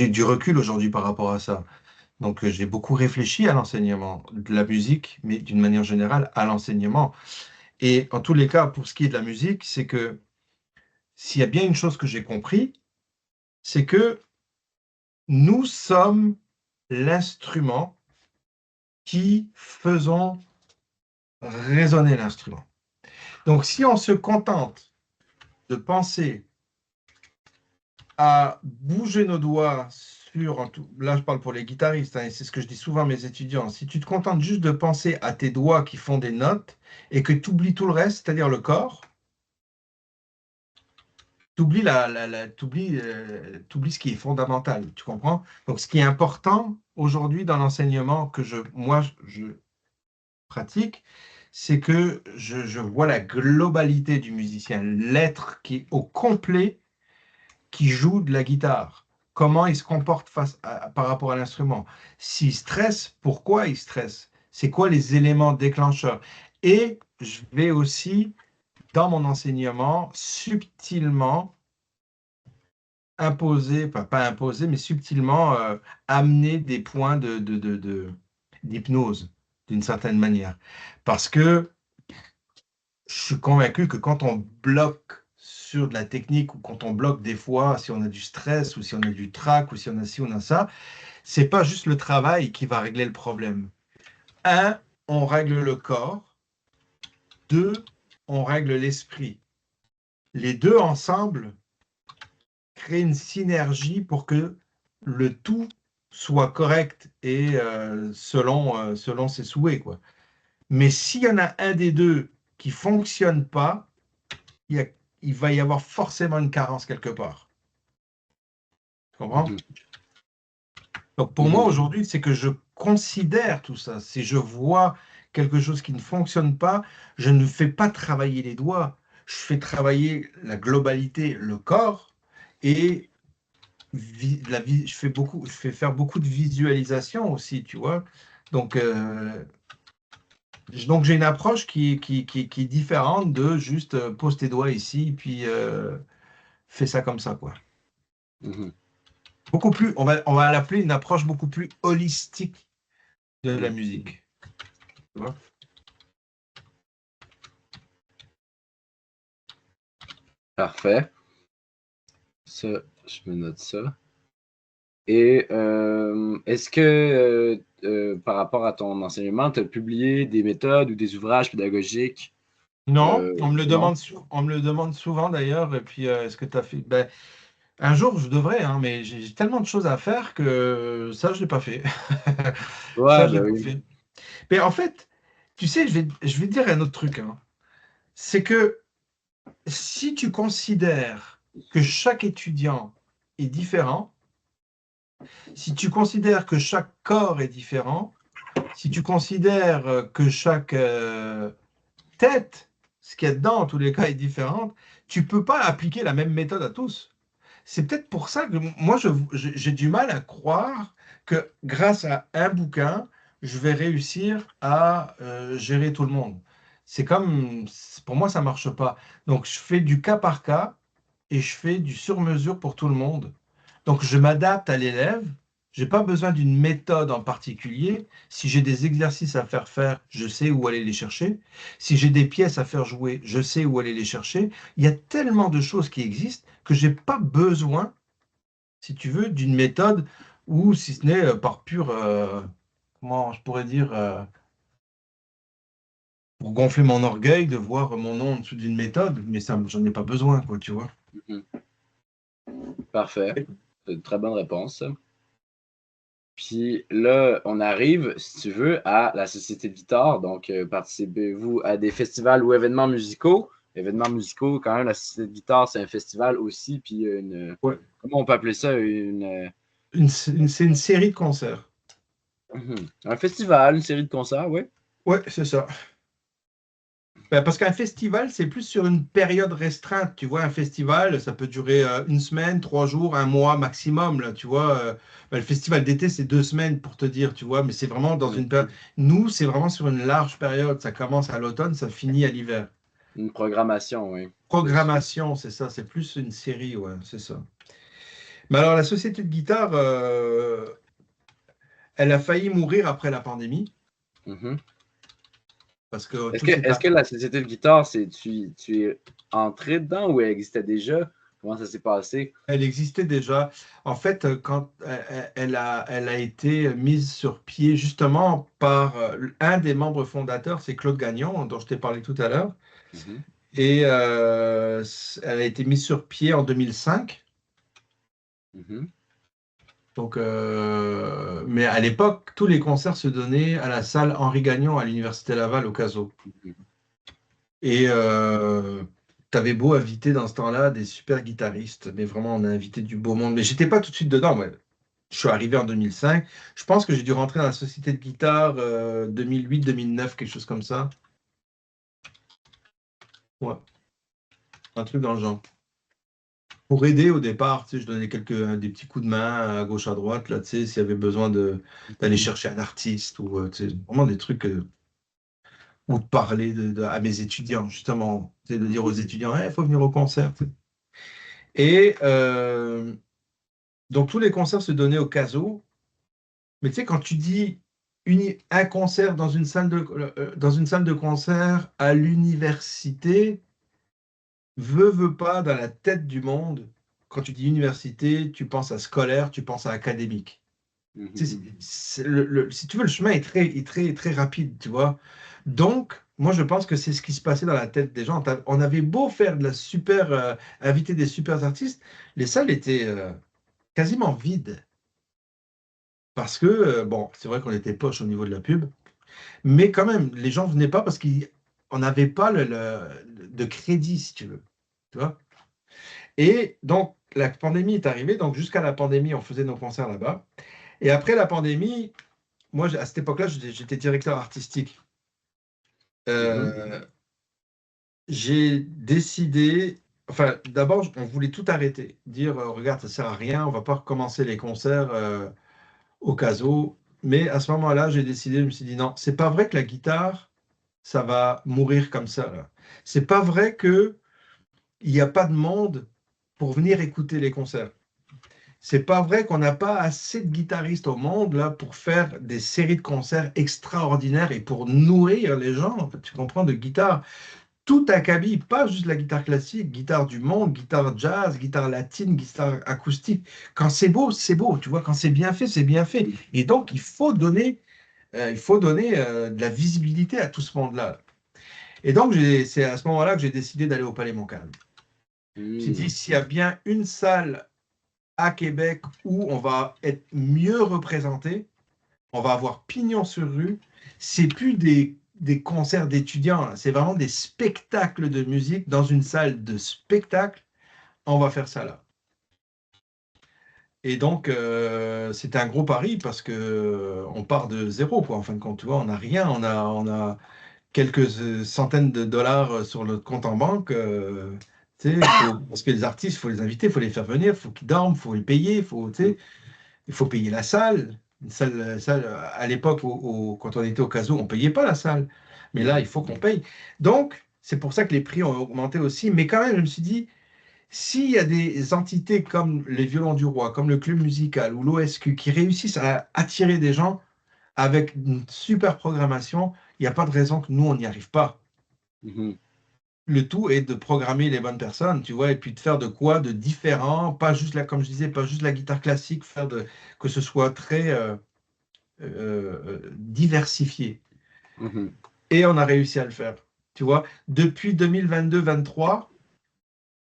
du recul aujourd'hui par rapport à ça. Donc, j'ai beaucoup réfléchi à l'enseignement de la musique, mais d'une manière générale à l'enseignement. Et en tous les cas, pour ce qui est de la musique, c'est que s'il y a bien une chose que j'ai compris, c'est que nous sommes l'instrument qui faisons résonner l'instrument. Donc, si on se contente de penser à bouger nos doigts sûr, là je parle pour les guitaristes, hein, et c'est ce que je dis souvent à mes étudiants, si tu te contentes juste de penser à tes doigts qui font des notes et que tu oublies tout le reste, c'est-à-dire le corps, tu oublies, t'oublies ce qui est fondamental, tu comprends? Donc ce qui est important aujourd'hui dans l'enseignement que moi, je pratique, c'est que je vois la globalité du musicien, l'être qui est au complet qui joue de la guitare. Comment il se comporte par rapport à l'instrument. S'il stresse, pourquoi il stresse? C'est quoi les éléments déclencheurs? Et je vais aussi, dans mon enseignement, subtilement imposer, enfin pas imposer, mais subtilement amener des points d'hypnose, d'une certaine manière. Parce que je suis convaincu que quand on bloque sur de la technique ou quand on bloque des fois, si on a du stress ou si on a du trac ou si on a ci, on a ça, c'est pas juste le travail qui va régler le problème. Un, on règle le corps. Deux, on règle l'esprit. Les deux ensemble créent une synergie pour que le tout soit correct et selon ses souhaits, quoi. Mais s'il y en a un des deux qui fonctionne pas, il y a- il va y avoir forcément une carence quelque part. Tu comprends?
Mhm.
Donc pour moi
Mhm.
aujourd'hui, c'est que je considère tout ça. Si je vois quelque chose qui ne fonctionne pas, je ne fais pas travailler les doigts. Je fais travailler la globalité, le corps, et je fais faire beaucoup de visualisation aussi, tu vois. Donc, donc j'ai une approche qui est différente de juste pose tes doigts ici, puis fais ça comme ça, quoi.
Mhm.
Beaucoup plus, on va l'appeler une approche beaucoup plus holistique de la
Mhm.
musique. Tu vois.
Parfait. Ça, je me note ça. Et est-ce que par rapport à ton enseignement, tu as publié des méthodes ou des ouvrages pédagogiques?
Non, on me le
Non?
demande, on me le demande souvent d'ailleurs. Et puis, est-ce que tu as fait? Ben, un jour, je devrais, hein, mais j'ai tellement de choses à faire que ça, je l'ai pas fait. Ça,
Ouais,
je l'ai
ben
pas
oui.
fait. Mais en fait, tu sais, je vais te dire un autre truc, hein. C'est que si tu considères que chaque étudiant est différent, si tu considères que chaque corps est différent, si tu considères que chaque tête, ce qu'il y a dedans, en tous les cas, est différente, tu peux pas appliquer la même méthode à tous. C'est peut-être pour ça que moi, j'ai du mal à croire que grâce à un bouquin, je vais réussir à gérer tout le monde. C'est comme, pour moi, ça marche pas. Donc, je fais du cas par cas et je fais du sur-mesure pour tout le monde. Donc, je m'adapte à l'élève. J'ai pas besoin d'une méthode en particulier. Si j'ai des exercices à faire faire, je sais où aller les chercher. Si j'ai des pièces à faire jouer, je sais où aller les chercher. Il y a tellement de choses qui existent que j'ai pas besoin, si tu veux, d'une méthode ou si ce n'est par pur, comment je pourrais dire, pour gonfler mon orgueil de voir mon nom en dessous d'une méthode, mais ça, j'en ai pas besoin, quoi, tu vois.
Mhm. Parfait. C'est une très bonne réponse. Puis là, on arrive, si tu veux, à la Société de guitare. Donc, participez-vous à des festivals ou événements musicaux? Événements musicaux, quand même, la Société de guitare, c'est un festival aussi. Puis,
Ouais.
comment on peut appeler ça?
C'est une série de concerts.
Un festival, une série de concerts, oui.
Ouais, c'est ça. Ben, parce qu'un festival, c'est plus sur une période restreinte. Tu vois, un festival, ça peut durer une semaine, 3 jours, un mois maximum. Là, tu vois, ben, le festival d'été, c'est 2 semaines pour te dire, tu vois, mais c'est vraiment dans une période. Nous, c'est vraiment sur une large période. Ça commence à l'automne, ça finit à l'hiver.
Une programmation, oui.
Programmation, c'est ça, c'est plus une série, ouais, c'est ça. Mais alors, la société de guitare, elle a failli mourir après la pandémie
Mhm.
parce que
Est-ce
tout
que,
s'est.
est-ce que la Société de guitare, tu es entré dedans ou elle existait déjà? Comment ça s'est passé?
Elle existait déjà. En fait, quand elle a été mise sur pied justement par un des membres fondateurs, c'est Claude Gagnon, dont je t'ai parlé tout à l'heure.
Mhm.
Et elle a été mise sur pied en 2005.
Mhm.
Donc, mais à l'époque, tous les concerts se donnaient à la salle Henri Gagnon à l'Université Laval au Caso.
Mhm.
Et t'avais beau inviter dans ce temps-là des super guitaristes, mais vraiment on a invité du beau monde. Mais j'étais pas tout de suite dedans, moi. Je suis arrivé en 2005. Je pense que j'ai dû rentrer dans la société de guitare 2008-2009, quelque chose comme ça. Ouais, un truc dans le genre. Pour aider au départ, tu sais, je donnais des petits coups de main à gauche, à droite, là, tu sais, s'il y avait besoin d'aller chercher un artiste ou, tu sais, vraiment des trucs, ou de parler à mes étudiants, justement, tu sais, de dire aux étudiants, il faut venir au concert. Tu sais. Et donc, tous les concerts se donnaient au Caso, mais tu sais, quand tu dis un concert dans une salle de concert à l'université, veut pas, dans la tête du monde, quand tu dis université, tu penses à scolaire, tu penses à académique. Tu sais,
Mhm.
si tu veux, le chemin est très rapide, tu vois. Donc, moi, je pense que c'est ce qui se passait dans la tête des gens. On avait beau faire de la super, inviter des super artistes, les salles étaient quasiment vides. Parce que, bon, c'est vrai qu'on était poche au niveau de la pub, mais quand même, les gens venaient pas parce qu'on n'avait pas de crédit, si tu veux. Tu vois? Et donc, la pandémie est arrivée. Donc, jusqu'à la pandémie, on faisait nos concerts là-bas. Et après la pandémie, moi, à cette époque-là, j'étais directeur artistique.
Mhm.
Euh, j'ai décidé, enfin, d'abord, on voulait tout arrêter. Dire, regarde, ça sert à rien, on va pas recommencer les concerts au caso. Mais à ce moment-là, j'ai décidé, je me suis dit, non, c'est pas vrai que la guitare, ça va mourir comme ça, là. C'est pas vrai que il n'y a pas de monde pour venir écouter les concerts. C'est pas vrai qu'on n'a pas assez de guitaristes au monde là pour faire des séries de concerts extraordinaires et pour nourrir les gens, en fait, tu comprends, de guitare. Tout acabit, pas juste la guitare classique, guitare du monde, guitare jazz, guitare latine, guitare acoustique. Quand c'est beau, tu vois, quand c'est bien fait, c'est bien fait. Et donc, il faut donner de la visibilité à tout ce monde-là. Et donc, c'est à ce moment-là que j'ai décidé d'aller au Palais Montcalm. J'ai dit,
Mhm.
s'il y a bien une salle à Québec où on va être mieux représenté, on va avoir pignon sur rue. C'est plus des concerts d'étudiants, hein. C'est vraiment des spectacles de musique dans une salle de spectacle. On va faire ça là. Et donc, c'était un gros pari parce que on part de zéro, quoi. En fin de compte, tu vois, on n'a rien. On a quelques centaines de dollars sur notre compte en banque. Tu sais, parce que les artistes, il faut les inviter, il faut les faire venir, il faut qu'ils dorment, il faut les payer, tu sais, il faut payer la salle. Une salle, à l'époque, quand on était au Caso, on ne payait pas la salle. Mais là, il
Mhm.
faut qu'on paye. Donc, c'est pour ça que les prix ont augmenté aussi. Mais quand même, je me suis dit, s'il y a des entités comme les Violons du Roi, comme le Club Musical ou l'OSQ qui réussissent à attirer des gens avec une super programmation, il n'y a pas de raison que nous, on n'y arrive pas.
Mhm.
Le tout est de programmer les bonnes personnes, tu vois, et puis de faire de quoi de différent, pas juste la, comme je disais, pas juste la guitare classique, que ce soit très diversifié.
Mhm.
Et on a réussi à le faire, tu vois. Depuis 2022-23,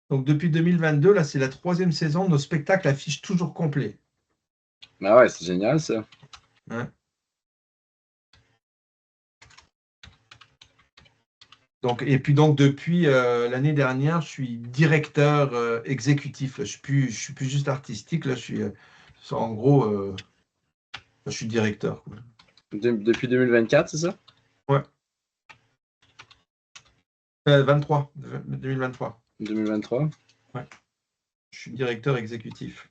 donc depuis 2022, là, c'est la troisième saison, nos spectacles affichent toujours complet.
Ah ouais, c'est génial ça.
Hein. Donc, et puis donc depuis l'année dernière, je suis directeur exécutif. Là. Je suis plus juste artistique. Là, en gros, je suis directeur. Quoi.
Depuis 2024, c'est ça?
Ouais. 23, 2023.
2023?
Ouais. Je suis directeur exécutif.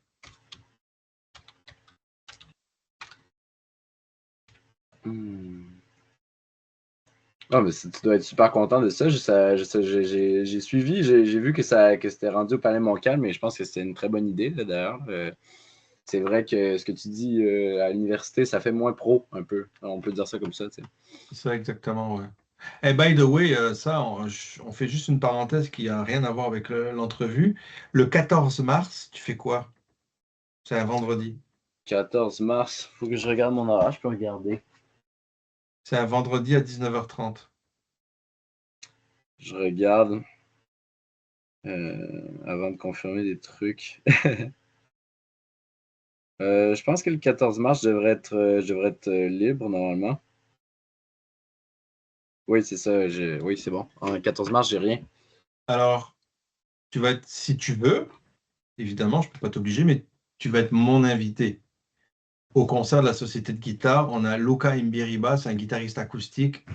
Hmm. Ah, mais tu dois être super content de ça. J'ai suivi, j'ai vu que c'était rendu au Palais Montcalm, mais je pense que c'était une très bonne idée, là, d'ailleurs. C'est vrai que ce que tu dis à l'université, ça fait moins pro, un peu. On peut dire ça comme ça, tu sais.
Ça, exactement, ouais. Et by the way, ça, on fait juste une parenthèse qui a rien à voir avec l'entrevue. Le 14 mars, tu fais quoi? C'est un vendredi.
14 mars, faut que je regarde mon horaire, je peux regarder.
C'est un vendredi à 19h30.
Je regarde avant de confirmer des trucs. Je pense que le 14 mars, je devrais être libre normalement. Oui, c'est ça. Oui, c'est bon. Le 14 mars, j'ai rien.
Alors, tu vas être, si tu veux, évidemment, je ne peux pas t'obliger, mais tu vas être mon invité. Au concert de la Société de guitare, on a Luca Imbiriba, c'est un guitariste acoustique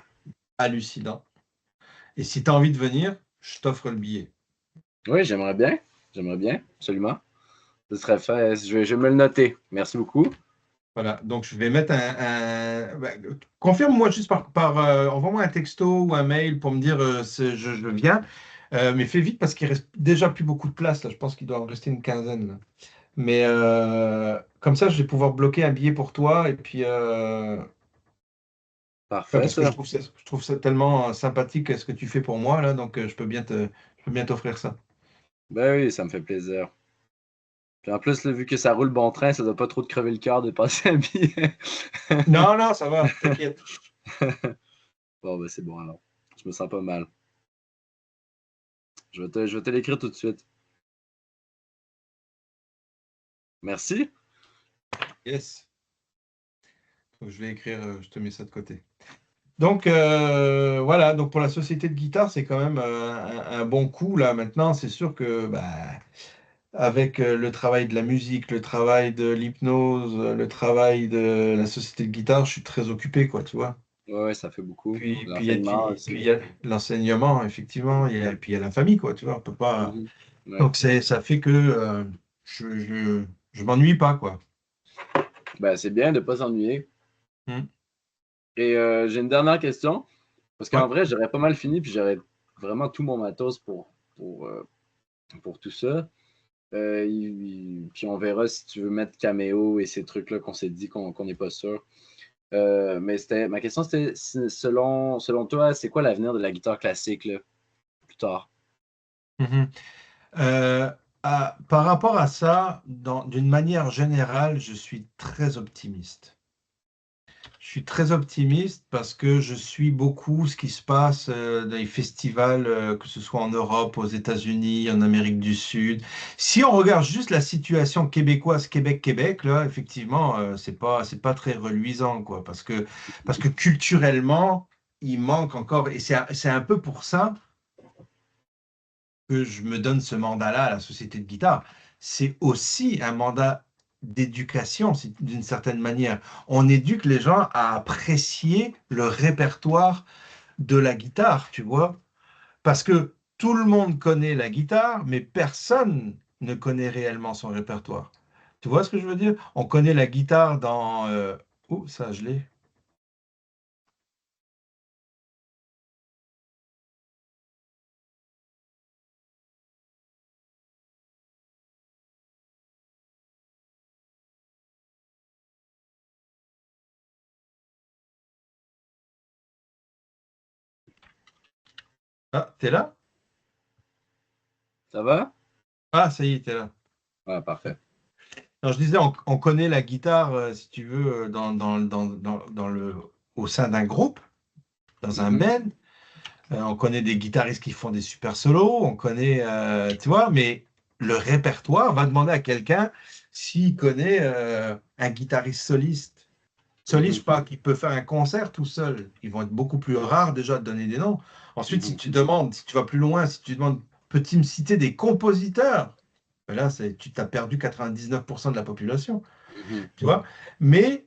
hallucinant. Et si tu as envie de venir, je t'offre le billet.
Oui, j'aimerais bien. J'aimerais bien, absolument. Ce serait fait. Je vais me le noter. Merci beaucoup.
Voilà, donc je vais mettre confirme-moi juste envoie-moi un texto ou un mail pour me dire je viens. Mais fais vite parce qu'il reste déjà plus beaucoup de place là. Je pense qu'il doit en rester une quinzaine là. Mais comme ça, je vais pouvoir bloquer un billet pour toi. Et puis, ouais,
Parfait,
parce que
ça.
je trouve ça tellement sympathique ce que tu fais pour moi là. Donc, je peux bien t'offrir ça.
Ben oui, ça me fait plaisir. Puis en plus, là, vu que ça roule bon train, ça doit pas trop te crever le cœur de passer un billet.
Non, non, ça va, t'inquiète.
Bon, ben c'est bon alors. Je me sens pas mal. Je vais te l'écrire tout de suite. Merci.
Yes. Donc, je vais écrire, je te mets ça de côté. Donc voilà, donc pour la société de guitare, c'est quand même un bon coup là. Maintenant, c'est sûr que bah, avec le travail de la musique, le travail de l'hypnose, le travail de la société de guitare, je suis très occupé, quoi, tu vois.
Ouais, ouais, ça fait beaucoup. L'enseignement
Puis
aussi.
il y a l'enseignement, effectivement, puis il y a la famille, quoi, tu vois. On peut pas.
Mhm. Ouais.
Donc ça fait que je m'ennuie pas, quoi.
Ben, c'est bien de pas s'ennuyer.
Hmm.
Et j'ai une dernière question. Parce qu'en
Ouais.
vrai, j'aurais pas mal fini, puis j'aurais vraiment tout mon matos pour tout ça. Puis on verra si tu veux mettre caméo et ces trucs-là qu'on s'est dit qu'on n'est pas sûr. Mais ma question, c'était selon toi, c'est quoi l'avenir de la guitare classique là, plus tard?
Mhm. Euh, Par rapport à ça, d'une manière générale, je suis très optimiste. Je suis très optimiste parce que je suis beaucoup ce qui se passe dans les festivals, que ce soit en Europe, aux États-Unis, en Amérique du Sud. Si on regarde juste la situation québécoise, Québec, là, effectivement, c'est pas très reluisant, quoi, parce que culturellement, il manque encore, et c'est un peu pour ça que je me donne ce mandat-là à la Société de guitare. C'est aussi un mandat d'éducation, d'une certaine manière. On éduque les gens à apprécier le répertoire de la guitare, tu vois, parce que tout le monde connaît la guitare, mais personne ne connaît réellement son répertoire. Tu vois ce que je veux dire? On connaît la guitare dans... Oh, ça, je l'ai. Ah, t'es là?
Ça va?
Ah, ça y est, t'es là.
Ah, parfait.
Non, je disais, on connaît la guitare, si tu veux, au sein d'un groupe, dans un
Mhm,
band. On connaît des guitaristes qui font des super solos, on connaît, tu vois, mais le répertoire va demander à quelqu'un s'il connaît un guitariste soliste. Soliste,
mhm,
je parle qui peut faire un concert tout seul. Ils vont être beaucoup plus rares déjà de donner des noms. Ensuite,
mhm,
si tu vas plus loin, si tu demandes, peux-tu me citer des compositeurs? Ben là, tu t'as perdu 99% de la population,
mhm,
tu vois. Mais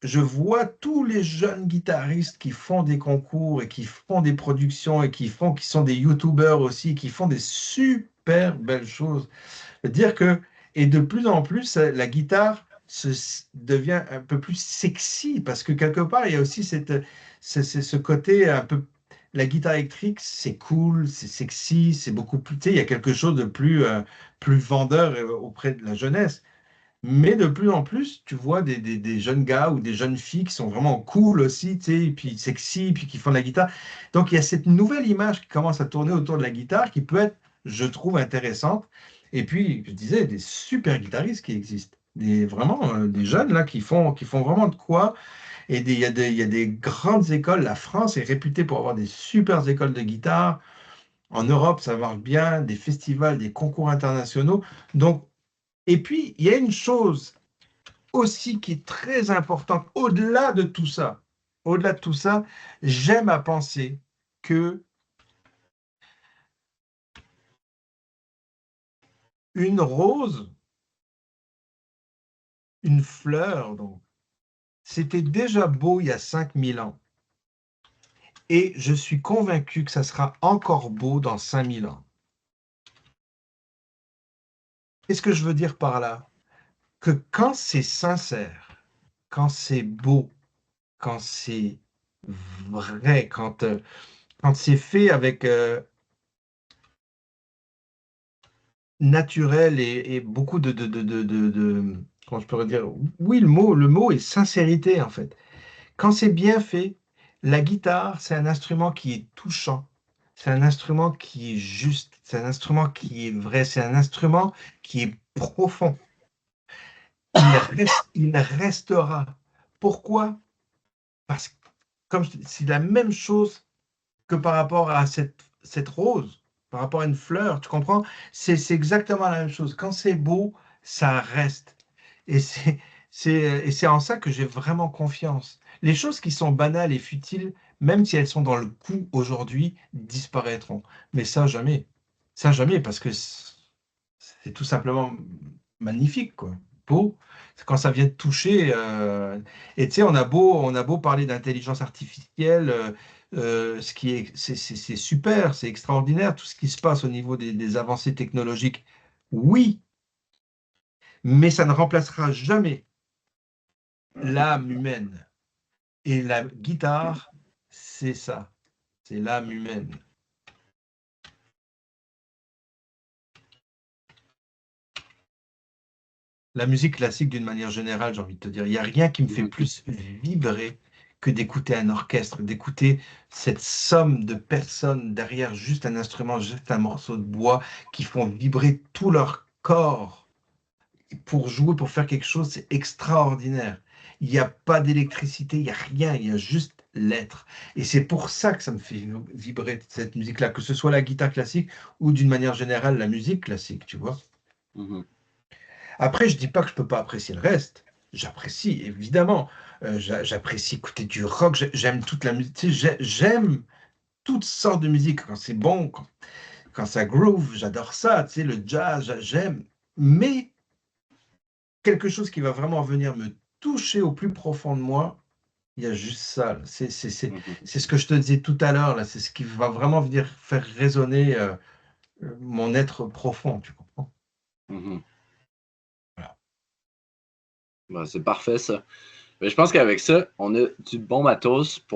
je vois tous les jeunes guitaristes qui font des concours et qui font des productions et qui sont des youtubeurs aussi, qui font des super belles choses. Dire que, et de plus en plus, la guitare devient un peu plus sexy parce que quelque part, il y a aussi ce côté un peu. La guitare électrique, c'est cool, c'est sexy, c'est beaucoup plus. Tu sais, il y a quelque chose de plus vendeur auprès de la jeunesse. Mais de plus en plus, tu vois des jeunes gars ou des jeunes filles qui sont vraiment cool aussi, tu sais, et puis sexy, puis qui font de la guitare. Donc, il y a cette nouvelle image qui commence à tourner autour de la guitare qui peut être, je trouve, intéressante. Et puis, je disais, des super guitaristes qui existent. Vraiment, des jeunes là qui font vraiment de quoi. Et il y a des grandes écoles. La France est réputée pour avoir des super écoles de guitare. En Europe, ça marche bien, des festivals, des concours internationaux. Donc, Et puis, il y a une chose aussi qui est très importante, au-delà de tout ça, j'aime à penser que une rose, une fleur, donc, c'était déjà beau il y a 5000 ans. Et je suis convaincu que ça sera encore beau dans 5000 ans. Qu'est-ce que je veux dire par là? Que quand c'est sincère, quand c'est beau, quand c'est vrai, quand c'est fait avec naturel et beaucoup comment je pourrais dire? Oui, le mot est sincérité en fait. Quand c'est bien fait, la guitare, c'est un instrument qui est touchant. C'est un instrument qui est juste. C'est un instrument qui est vrai. C'est un instrument qui est profond. Il restera. Pourquoi? Parce que c'est la même chose que par rapport à cette rose, par rapport à une fleur, tu comprends? C'est exactement la même chose. Quand c'est beau, ça reste. Et c'est en ça que j'ai vraiment confiance. Les choses qui sont banales et futiles, même si elles sont dans le coup aujourd'hui, disparaîtront. Mais ça, jamais. Ça, jamais, parce que c'est tout simplement magnifique, quoi. Beau. Quand ça vient de toucher. Et tu sais, on a beau parler d'intelligence artificielle, ce qui est, c'est super, c'est extraordinaire, tout ce qui se passe au niveau des avancées technologiques. Oui, mais ça ne remplacera jamais l'âme humaine. Et la guitare, c'est ça, c'est l'âme humaine. La musique classique, d'une manière générale, j'ai envie de te dire, il n'y a rien qui me fait
Mhm.
plus vibrer que d'écouter un orchestre, d'écouter cette somme de personnes derrière juste un instrument, juste un morceau de bois qui font vibrer tout leur corps pour jouer, pour faire quelque chose, c'est extraordinaire. Il n'y a pas d'électricité, il n'y a rien, il y a juste l'être. Et c'est pour ça que ça me fait vibrer cette musique-là, que ce soit la guitare classique ou d'une manière générale la musique classique, tu vois.
Mhm.
Après, je dis pas que je peux pas apprécier le reste. J'apprécie, évidemment. J'apprécie écouter du rock, j'aime toute la musique. Tu sais, j'aime toutes sortes de musique. Quand c'est bon, quand ça groove, j'adore ça. Tu sais, le jazz, j'aime. Mais quelque chose qui va vraiment venir me toucher au plus profond de moi, il y a juste ça, là.
Mhm.
C'est ce que je te disais tout à l'heure, là. C'est ce qui va vraiment venir faire résonner mon être profond, tu comprends?
Mhm.
Voilà.
Ben, c'est parfait, ça. Mais je pense qu'avec ça, on a du bon matos pour